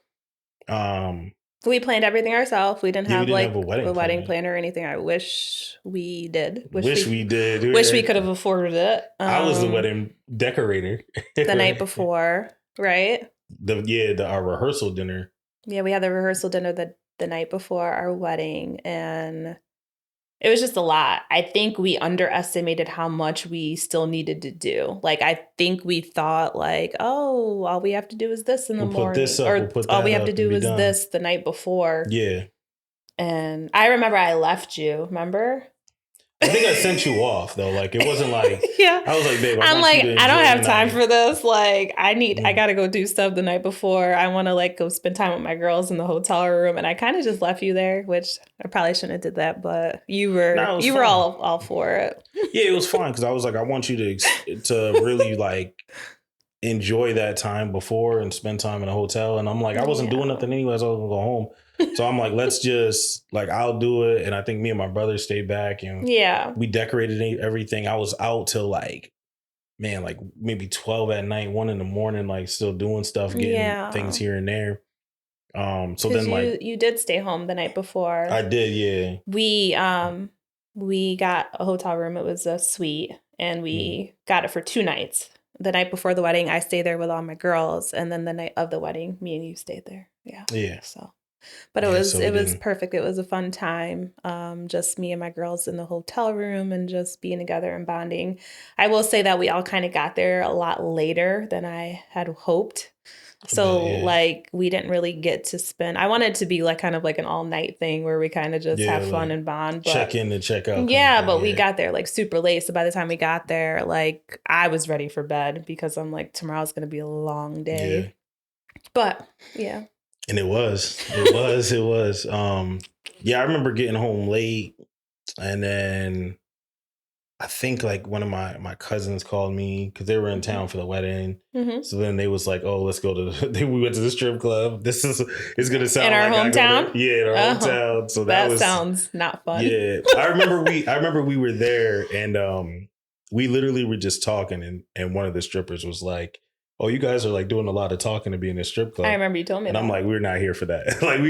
we planned everything ourselves. We didn't have a wedding planner or anything. I wish we did. Wish we did. Wish we could have afforded it. I was the wedding decorator the night before, right? Our rehearsal dinner. Yeah, we had the rehearsal dinner the night before our wedding, and it was just a lot. I think we underestimated how much we still needed to do. Like, I think we thought like, oh, all we have to do is this in the morning. All we have to do is this the night before. Yeah. And I remember I left you, remember? I think I sent you off though. Like it wasn't like I was like, babe, I don't have time for this. Like I gotta go do stuff the night before. I want to like go spend time with my girls in the hotel room, and I kind of just left you there, which I probably shouldn't have did that, but you were all for it. Yeah, it was fun because I was like, I want you to really like enjoy that time before and spend time in a hotel, and I'm like, I wasn't doing nothing anyways. I was gonna go home. So I'm like, let's just like, I'll do it. And I think me and my brother stayed back and we decorated everything. I was out till like maybe 12 at night, 1 a.m, like still doing stuff, getting things here and there. So then you did stay home the night before. I did. Yeah. We got a hotel room. It was a suite and we got it for 2 nights. The night before the wedding, I stayed there with all my girls. And then the night of the wedding, me and you stayed there. Yeah. Yeah. But it was perfect. It was a fun time. Just me and my girls in the hotel room and just being together and bonding. I will say that we all kind of got there a lot later than I had hoped. So like we didn't really get to spend. I wanted it to be like kind of like an all night thing where we kind of just have fun and bond. But check in and check out. Yeah, but we got there like super late. So by the time we got there, like I was ready for bed because I'm like, tomorrow's gonna be a long day. Yeah. But yeah. And it was. Yeah, I remember getting home late, and then I think like one of my cousins called me because they were in town for the wedding. Mm-hmm. So then they was like, "Oh, let's go to." We went to the strip club. It's gonna sound in our like hometown. In our hometown. So that sounds not fun. Yeah, I remember we were there, and we literally were just talking, and one of the strippers was like, "Oh, you guys are like doing a lot of talking to be in a strip club." I remember you told me and that. I'm like, we're not here for that. Like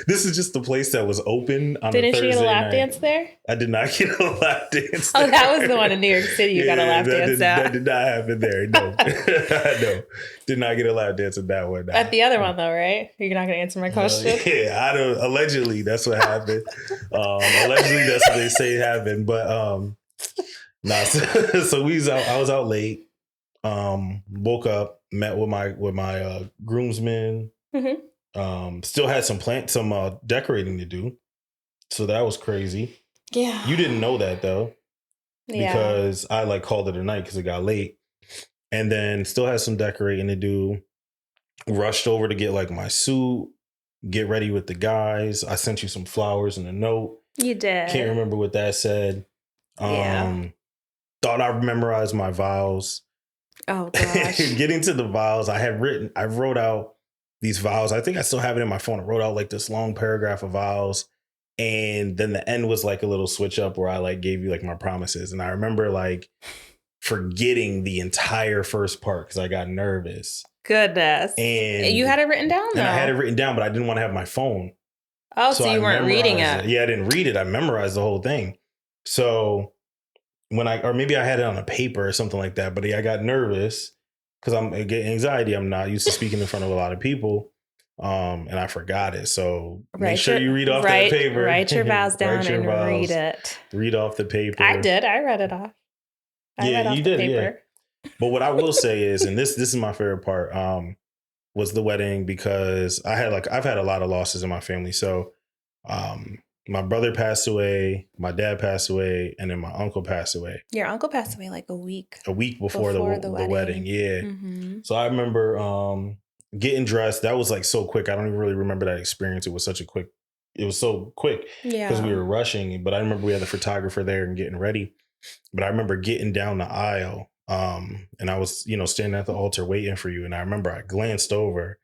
this is just the place that was open on Didn't a Thursday you get a lap night. dance there? I did not get a lap dance there. Oh, that was the one in New York City you got a lap dance at. That did not happen there. No. No. Did not get a lap dance at that one. At the other one though, right? You're not going to answer my question? Yeah, I don't. Allegedly, that's what happened. Allegedly, that's what they say happened. But so I was out late. Woke up, met with my groomsmen. Mm-hmm. Still had some decorating to do, so that was crazy. Yeah, you didn't know that though, because I like called it a night because it got late, and then still had some decorating to do. Rushed over to get like my suit, get ready with the guys. I sent you some flowers and a note. You did. Can't remember what that said. Thought I memorized my vows. Oh gosh. Getting to the vows, I wrote out these vows. I think I still have it in my phone. I wrote out like this long paragraph of vows. And then the end was like a little switch up where I like gave you like my promises. And I remember like forgetting the entire first part because I got nervous. Goodness. And you had it written down though? And I had it written down, but I didn't want to have my phone. Oh, so you weren't reading it. Yeah, I didn't read it. I memorized the whole thing. So or maybe I had it on a paper or something like that, but I got nervous because I get anxiety. I'm not used to speaking in front of a lot of people. And I forgot it. So make sure you read off that paper. Write your vows down and read it. Read off the paper. I did. I read it off. You did. Yeah. But what I will say is, and this is my favorite part, was the wedding, because I've had a lot of losses in my family. So my brother passed away, my dad passed away, and then my uncle passed away. Your uncle passed away like a week before the wedding. Yeah. Mm-hmm. So I remember getting dressed. That was like so quick. I don't even really remember that experience. It was so quick because we were rushing. But I remember we had the photographer there and getting ready. But I remember getting down the aisle and I was, standing at the altar waiting for you. And I remember I glanced over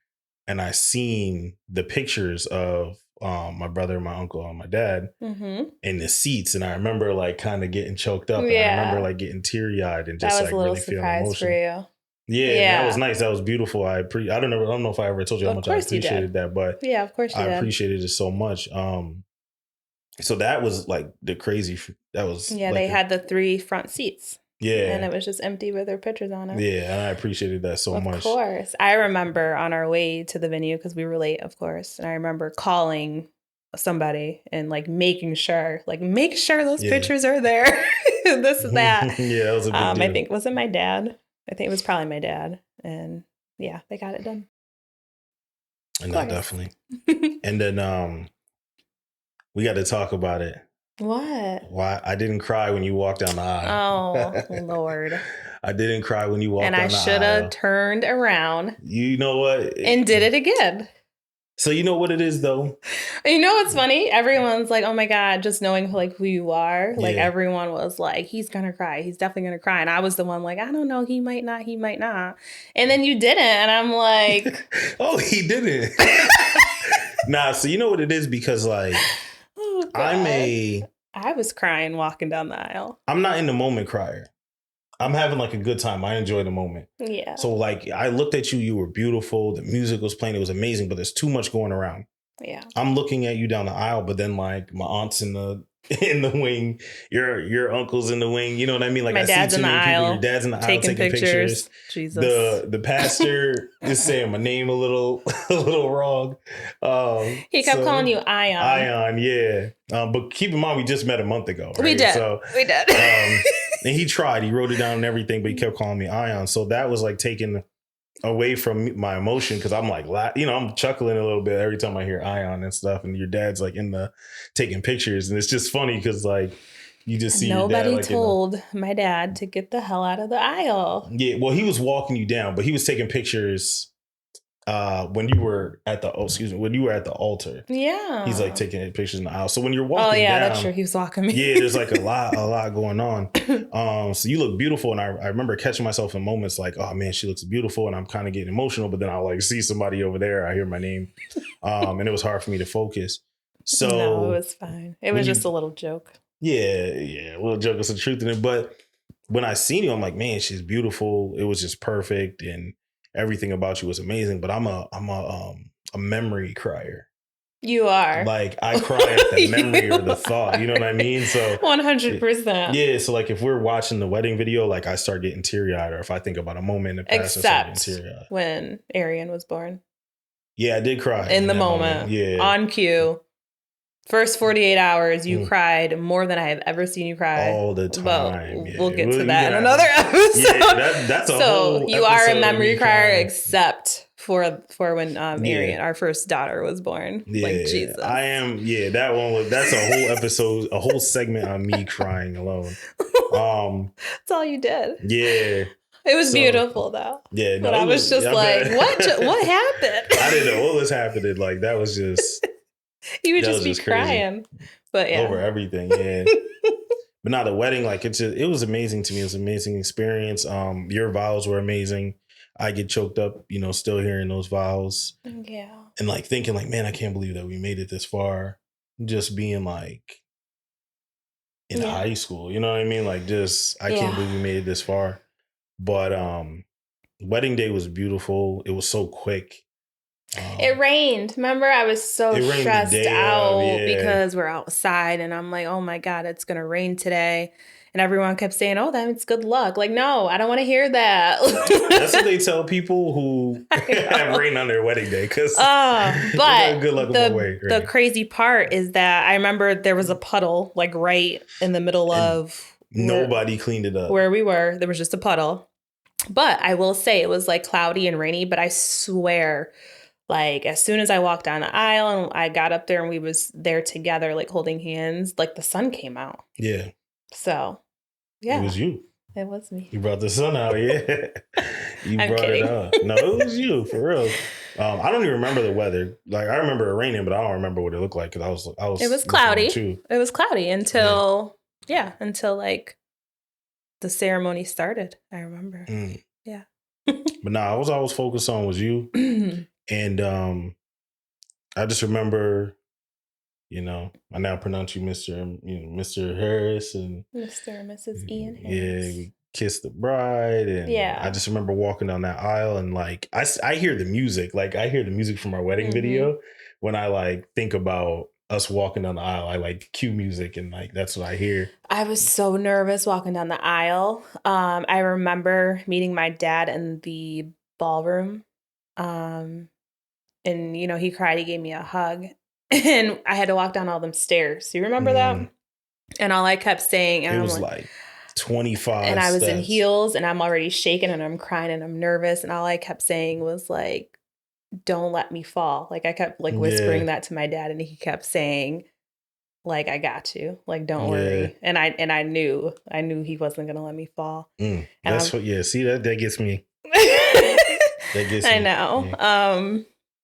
and I seen the pictures of my brother, my uncle, and my dad in the seats. And I remember like kind of getting choked up. Yeah. And I remember like getting teary eyed and just like really feeling emotional. For you. Yeah, that was nice. That was beautiful. I don't know if I ever told you how much I appreciated that, but yeah, of course you did. I appreciated it so much. So that was like the crazy. That was they had the 3 front seats. Yeah, and it was just empty with their pictures on it. Yeah, and I appreciated that so much. Of course, I remember on our way to the venue because we were late, of course, and I remember calling somebody and like making sure those pictures are there. This and that. Yeah, that was a big deal. I think was it my dad. I think it was probably my dad. And yeah, they got it done. And no, definitely. And then we got to talk about it. What? Why I didn't cry when you walked down the aisle. Oh, Lord. I didn't cry when you walked down the aisle. And I should have turned around. You know what? And did it again. So you know what it is, though? You know what's funny? Everyone's like, oh my God, just knowing like who you are. Like everyone was like, he's going to cry. He's definitely going to cry. And I was the one like, I don't know. He might not. And then you didn't. And I'm like. Oh, he didn't. Nah, so you know what it is? Because like, I was crying walking down the aisle. I'm not in the moment crier. I'm having like a good time. I enjoy the moment. Yeah. So like I looked at you. You were beautiful. The music was playing. It was amazing. But there's too much going around. Yeah. I'm looking at you down the aisle, but then like my aunt's in the wing. Your uncle's in the wing. You know what I mean? Like my dad's in the aisle. Your dad's in the aisle taking pictures. Jesus. The pastor is saying my name a little wrong. He kept calling you Ion. Ion, yeah. But keep in mind, we just met a month ago. Right? We did. And he tried. He wrote it down and everything, but he kept calling me Ion. So that was like taking away from my emotion because I'm like, I'm chuckling a little bit every time I hear Ion and stuff. And your dad's like in the taking pictures. And it's just funny because like you just see your dad Nobody like told my dad to get the hell out of the aisle. Yeah, well, he was walking you down, but he was taking pictures when you were at the altar. Yeah. He's like taking pictures in the aisle. So when you're walking down, that's true. He was walking me. Yeah, there's like a lot going on. So you look beautiful. And I remember catching myself in moments like, oh man, she looks beautiful. And I'm kind of getting emotional, but then I'll like see somebody over there. I hear my name. And it was hard for me to focus. So no, it was fine. It was just a little joke. Yeah. A little joke with some truth in it. But when I seen you, I'm like, man, she's beautiful. It was just perfect. And everything about you was amazing. But I'm a memory crier. You are. Like I cry at the memory or the thought. You know what I mean? So 100%. Yeah. So like if we're watching the wedding video, like I start getting teary eyed, or if I think about a moment in the past, I start getting teary eyed. When Arian was born. Yeah, I did cry in the moment. Yeah, on cue. First 48 hours, you cried more than I have ever seen you cry. All the time. We'll get to that in another episode. Yeah, that's a whole you are a memory crier, except for when Arian, our first daughter, was born. Yeah, like Jesus. I am. Yeah, that's a whole episode, a whole segment on me crying alone. That's all you did. Yeah. It was beautiful though. Yeah, no, but I was just like, what happened? I didn't know what was happening. Like that was just. You would just be crying, but yeah, over everything. Yeah, but now the wedding, like it was amazing to me. It was an amazing experience. Your vows were amazing. I get choked up, still hearing those vows. Yeah, and like thinking, like, man, I can't believe that we made it this far. Just being like in high school, you know what I mean? Like, just I can't believe we made it this far. But wedding day was beautiful. It was so quick. It rained. Remember, I was so stressed out because we're outside and I'm like, oh my God, it's going to rain today. And everyone kept saying, oh, that's good luck. Like, no, I don't want to hear that. That's what they tell people who have rain on their wedding day. But good luck the crazy part is that I remember there was a puddle like right in the middle of nobody cleaned it up. Where we were, there was just a puddle. But I will say it was like cloudy and rainy, but I swear, like, as soon as I walked down the aisle and I got up there and we was there together, like, holding hands, like, the sun came out. Yeah. So, yeah. It was you. It was me. You brought the sun out, yeah. You brought it up. No, it was you, for real. I don't even remember the weather. Like, I remember it raining, but I don't remember what it looked like because I was. It was cloudy. It was cloudy until, like, the ceremony started, I remember. Mm. Yeah. But I was always focused on was you. And I just remember, I now pronounce you Mr. Harris and Mr. and Mrs. Ian Harris. Yeah, we kissed the bride, and I just remember walking down that aisle and like I hear the music, like I hear the music from our wedding video when I like think about us walking down the aisle. I like cue music and like that's what I hear. I was so nervous walking down the aisle. I remember meeting my dad in the ballroom. And, he cried, he gave me a hug and I had to walk down all them stairs. You remember that? And all I kept saying, and it was like 25 and I was steps. In heels and I'm already shaking and I'm crying and I'm nervous. And all I kept saying was like, don't let me fall. Like I kept like whispering that to my dad and he kept saying like, I got you, like, don't worry. And I knew he wasn't going to let me fall. That's see that gets me. That gets me. I know. Yeah.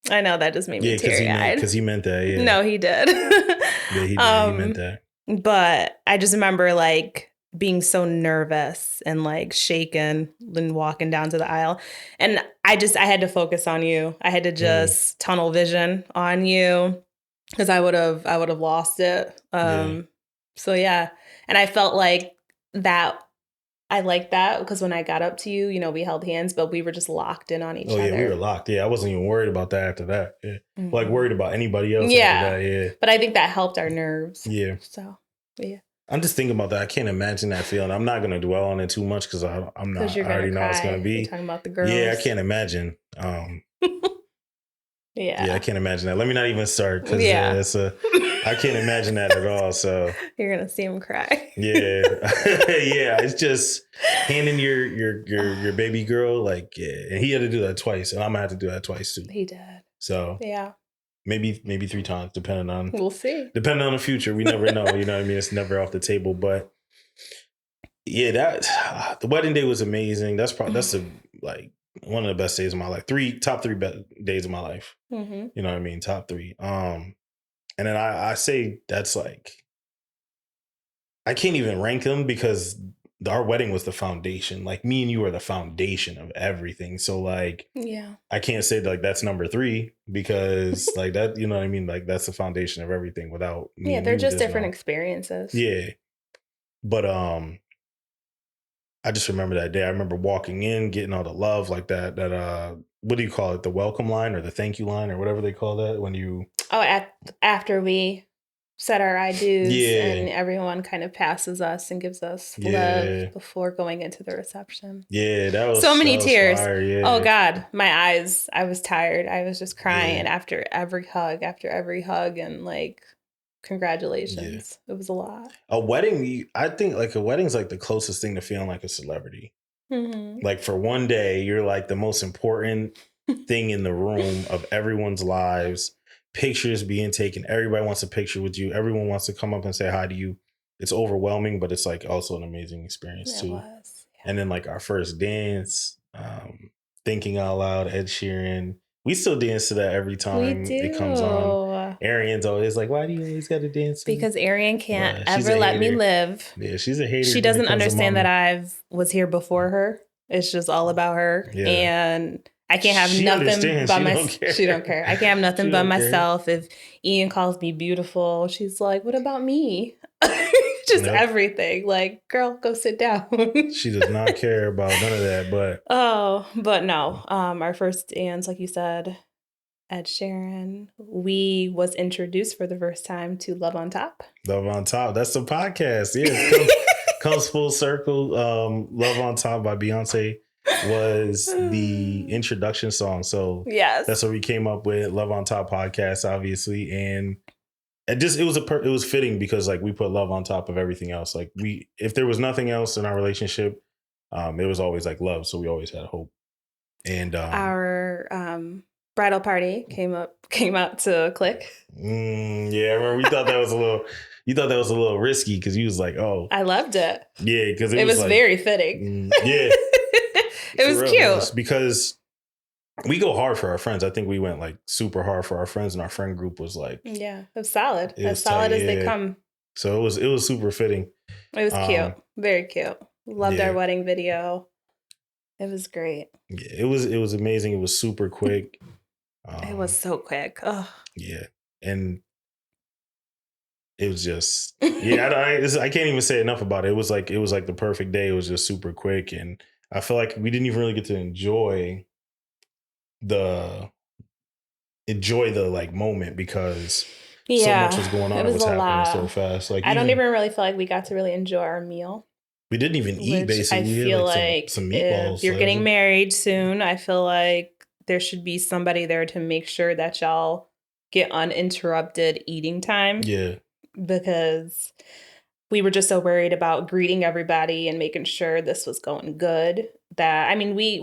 I know that just made me teary-eyed. Because he meant that, yeah. No, he did. Yeah, he did. He meant that. But I just remember, like, being so nervous and, like, shaken and walking down to the aisle. And I had to focus on you. I had to just tunnel vision on you because I would have lost it. So, yeah. And I felt like that. I like that because when I got up to you, we held hands, but we were just locked in on each other. Oh, yeah, we were locked. Yeah, I wasn't even worried about that after that. Yeah. Like worried about anybody else after that, yeah. But I think that helped our nerves. Yeah. So, yeah. I'm just thinking about that. I can't imagine that feeling. I'm not going to dwell on it too much because I'm not. I already know how it's going to be. You're talking about the girls. Yeah, I can't imagine. Yeah. I can't imagine that. Let me not even start because I can't imagine that at all. So you're gonna see him cry. Yeah. Yeah. It's just handing your baby girl, like, yeah. And he had to do that twice, and I'm gonna have to do that twice too. He did. So yeah. Maybe 3 times, depending on Depending on the future. We never know. You know what I mean? It's never off the table. But yeah, the wedding day was amazing. That's like one of the best days of my life. Top three days of my life. Mm-hmm. You know what I mean? Top three. And then I say that's like, I can't even rank them because our wedding was the foundation. Like, me and you are the foundation of everything. So like, I can't say like that's number 3 because like that, you know what I mean? Like, that's the foundation of everything without me. Yeah, they're just different experiences. Yeah. But I just remember that day. I remember walking in, getting all the love like that what do you call it? The welcome line or the thank you line or whatever they call that when you after we said our I do's and everyone kind of passes us and gives us love before going into the reception. Yeah, that was so many tears. Fire, Oh God, my eyes. I was tired. I was just crying after every hug, and like, congratulations. It was a lot. A wedding, I think like a wedding's like the closest thing to feeling like a celebrity. Mm-hmm. Like, for one day, you're like the most important thing in the room of everyone's lives. Pictures being taken. Everybody wants a picture with you. Everyone wants to come up and say hi to you. It's overwhelming, but it's like also an amazing experience too. Was. Yeah. And then like our first dance, Thinking Out Loud, Ed Sheeran. We still dance to that every time it comes on. Arian's always like, why do you always got to dance? Because Arian can't ever let me live. Yeah, she's a hater. She doesn't understand that I was here before her. It's just all about her. Yeah. And I can't have nothing but myself. She don't care. I can't have nothing but myself. If Ian calls me beautiful, she's like, what about me? Just everything. Like, girl, go sit down. She does not care about none of that. But no. Our first dance, like you said, Ed Sheeran. We was introduced for the first time to Love on Top. Love on Top. That's the podcast. Yeah, comes full circle. Love on Top by Beyonce was the introduction song. So that's what we came up with. Love on Top podcast, obviously, and it was fitting because like we put love on top of everything else. Like, if there was nothing else in our relationship, it was always like love. So we always had hope. And our bridal party came out to click. Yeah, I remember we thought that was a little. You thought that was a little risky because you was like, "Oh, I loved it." Yeah, because it was like, very fitting. Yeah, it was cute because we go hard for our friends. I think we went like super hard for our friends, and our friend group was like, it was solid, as solid as they come. So it was super fitting. It was cute, very cute. Loved our wedding video. It was great. Yeah, it was amazing. It was super quick. It was so quick. Oh. Yeah, and it was just I can't even say enough about it. It was like the perfect day. It was just super quick, and I feel like we didn't even really get to enjoy the like moment because so much was going on. It was happening so fast. Like, I don't even really feel like we got to really enjoy our meal. We didn't even eat. Basically, I feel like some meatballs. If you're getting married soon, I feel like there should be somebody there to make sure that y'all get uninterrupted eating time. Yeah. Because we were just so worried about greeting everybody and making sure this was going good that, I mean, we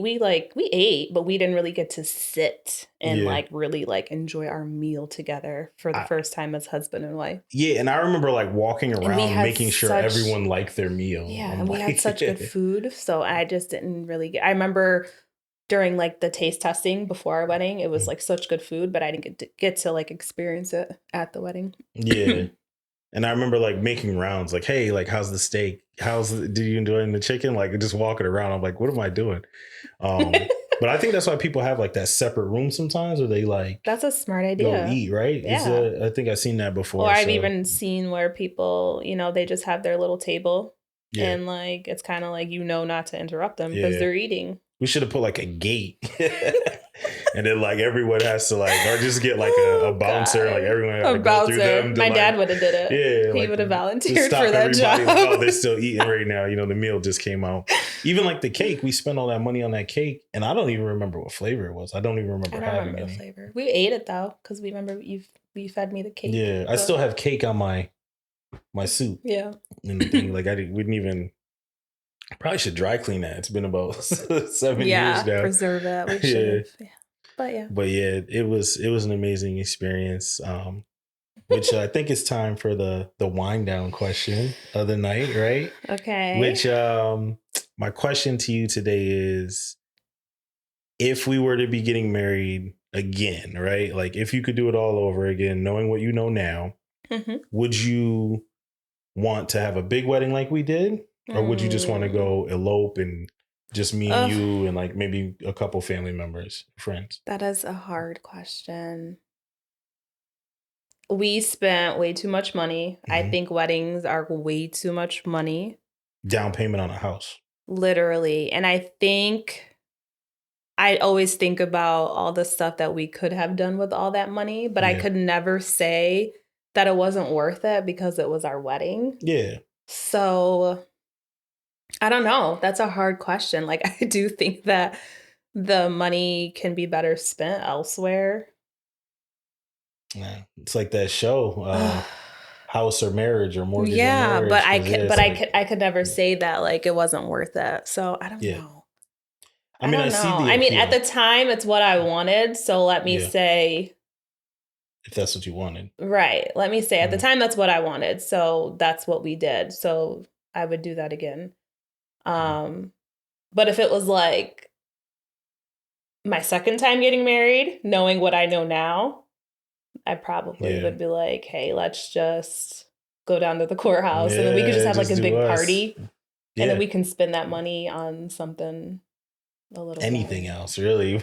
ate, but we didn't really get to sit and like really like enjoy our meal together for the first time as husband and wife. Yeah. And I remember like walking around making sure everyone liked their meal. Yeah. And we had such good food. So I just didn't really I remember during like the taste testing before our wedding, it was like such good food, but I didn't get to like experience it at the wedding. Yeah. And I remember like making rounds, like, hey, like, how's the steak? Do you enjoy the chicken? Like, just walking around. I'm like, what am I doing? But I think that's why people have like that separate room sometimes where they like. That's a smart idea. Go eat, right? Yeah. I think I've seen that before. Or I've even seen where people, they just have their little table and like, it's kind of like, not to interrupt them because they're eating. We should have put like a gate. And then like everyone has to like, or just get like a bouncer, like everyone has to go through them. My dad would have did it. Yeah. He like, would have volunteered for that job. Like, oh, they're still eating right now. You know, the meal just came out. Even like the cake, we spent all that money on that cake. And I don't even remember what flavor it was. I don't even remember having the flavor. We ate it though, because we remember you fed me the cake. Yeah. I still have cake on my suit. Yeah. And the thing, like we didn't even, probably should dry clean that. It's been about 7 years now. Preserve it. We should. Yeah. But yeah, it was an amazing experience. Which I think it's time for the wind down question of the night, right? Okay. Which my question to you today is, if we were to be getting married again, right? Like if you could do it all over again, knowing what you know now, would you want to have a big wedding like we did? Or would you just want to go elope and just me and you and like maybe a couple family members, friends? That is a hard question. We spent way too much money. I think weddings are way too much money. Down payment on a house. Literally. And I think I always think about all the stuff that we could have done with all that money, but I could never say that it wasn't worth it because it was our wedding. Yeah. So I don't know. That's a hard question. Like, I do think that the money can be better spent elsewhere. Yeah. It's like that show, House or Marriage or Mortgage or Marriage. But I could never say that like it wasn't worth it. So I don't know. I mean, I mean, at the time, it's what I wanted. So let me say, if that's what you wanted, right? Let me say, at the time, that's what I wanted. So that's what we did. So I would do that again. But if it was like my second time getting married, knowing what I know now, I probably would be like, hey, let's just go down to the courthouse and then we could just have like a big party and then we can spend that money on something a little anything more. Else, really.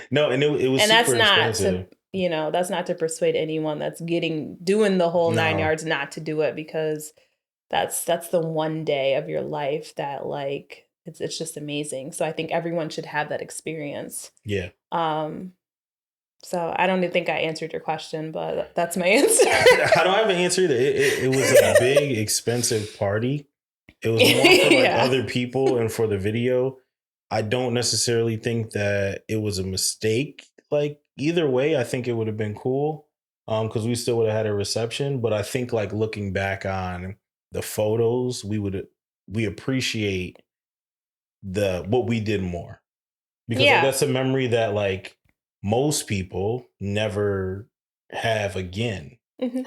No, and it was, and super that's not expensive. That's not to persuade anyone that's doing the whole 9 yards not to do it, because that's the one day of your life that like it's just amazing. So I think everyone should have that experience. Yeah. So I don't even think I answered your question, but that's my answer. I don't have an answer either. It was a big, expensive party. It was more for like other people and for the video. I don't necessarily think that it was a mistake. Like either way, I think it would have been cool because we still would have had a reception. But I think like looking back on the photos, we appreciate what we did more, because like, that's a memory that like most people never have again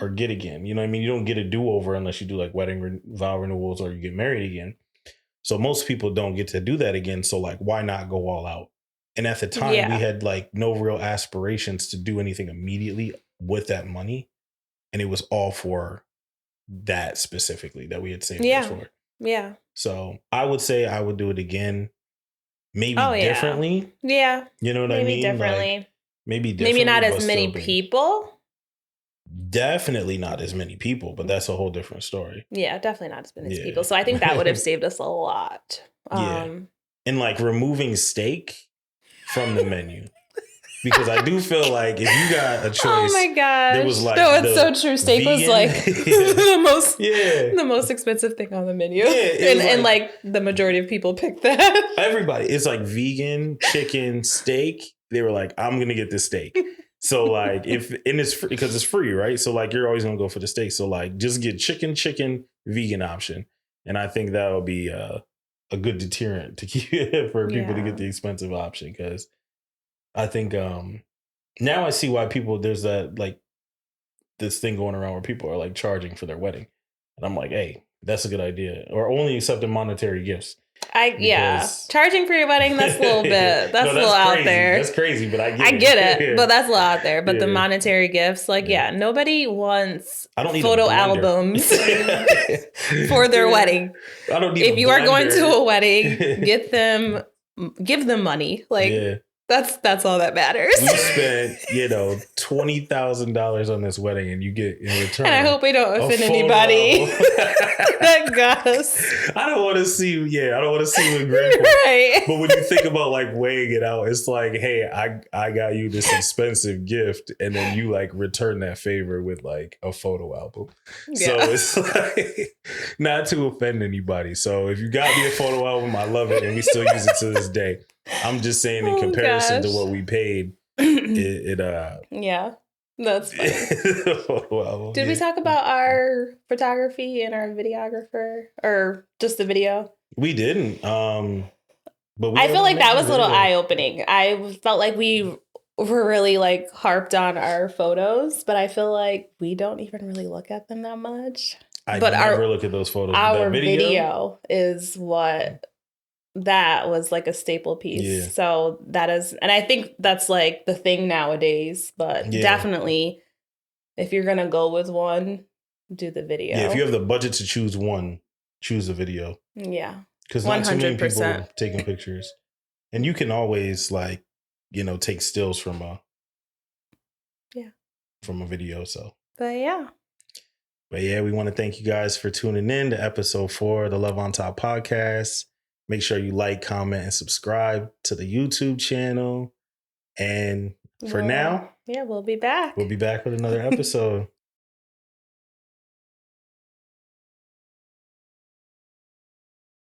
or get again. You know what I mean? You don't get a do-over unless you do like wedding vow renewals or you get married again. So most people don't get to do that again. So like, why not go all out? And at the time we had like no real aspirations to do anything immediately with that money. And it was all for that specifically that we had saved it for. Yeah. So I would say I would do it again. Maybe differently. Yeah. You know what I mean? Maybe differently. Like, maybe differently. Maybe not as many people. Definitely not as many people, but that's a whole different story. Yeah, definitely not as many people. So I think that would have saved us a lot. And like removing steak from the menu. Because I do feel like if you got a choice, oh my gosh, there was like it's so true. Steak was like the most expensive thing on the menu, and like the majority of people picked that. Everybody, it's like vegan, chicken, steak. They were like, I'm gonna get this steak. So like it's free, because it's free, right? So like you're always gonna go for the steak. So like just get chicken, vegan option, and I think that would be a good deterrent to keep for people to get the expensive option, because I think now I see why there's that like this thing going around where people are like charging for their wedding. And I'm like, hey, that's a good idea. Or only accepting monetary gifts. Charging for your wedding, that's a little bit, that's a little out there. That's crazy, but I get it. But that's a little out there. But the monetary gifts, like, nobody wants photo albums for their wedding. I don't need if you are going to a wedding, give them money. Like, That's all that matters. We spent, $20,000 on this wedding, and you get in return. And I hope we don't offend anybody that got us. I don't want to see you. Yeah, I don't want to see you ungrateful. Right. But when you think about like weighing it out, it's like, hey, I got you this expensive gift, and then you like return that favor with like a photo album. Yeah. So it's like not to offend anybody. So if you got me a photo album, I love it, and we still use it to this day. I'm just saying in comparison to what we paid, yeah, that's funny. Did we talk about our photography and our videographer, or just the video? We didn't. But I feel like that was a little eye-opening. I felt like we were really like harped on our photos, but I feel like we don't even really look at them that much. I never look at those photos. Our video is what... That was like a staple piece. Yeah. So that is, and I think that's like the thing nowadays, but definitely if you're going to go with one, do the video. Yeah. If you have the budget to choose one, choose a video. Yeah. Because not too many people are taking pictures, and you can always like, take stills from a video. So, but yeah, we want to thank you guys for tuning in to episode 4 of the Love on Top podcast. Make sure you like, comment, and subscribe to the YouTube channel. And for now, we'll be back. We'll be back with another episode.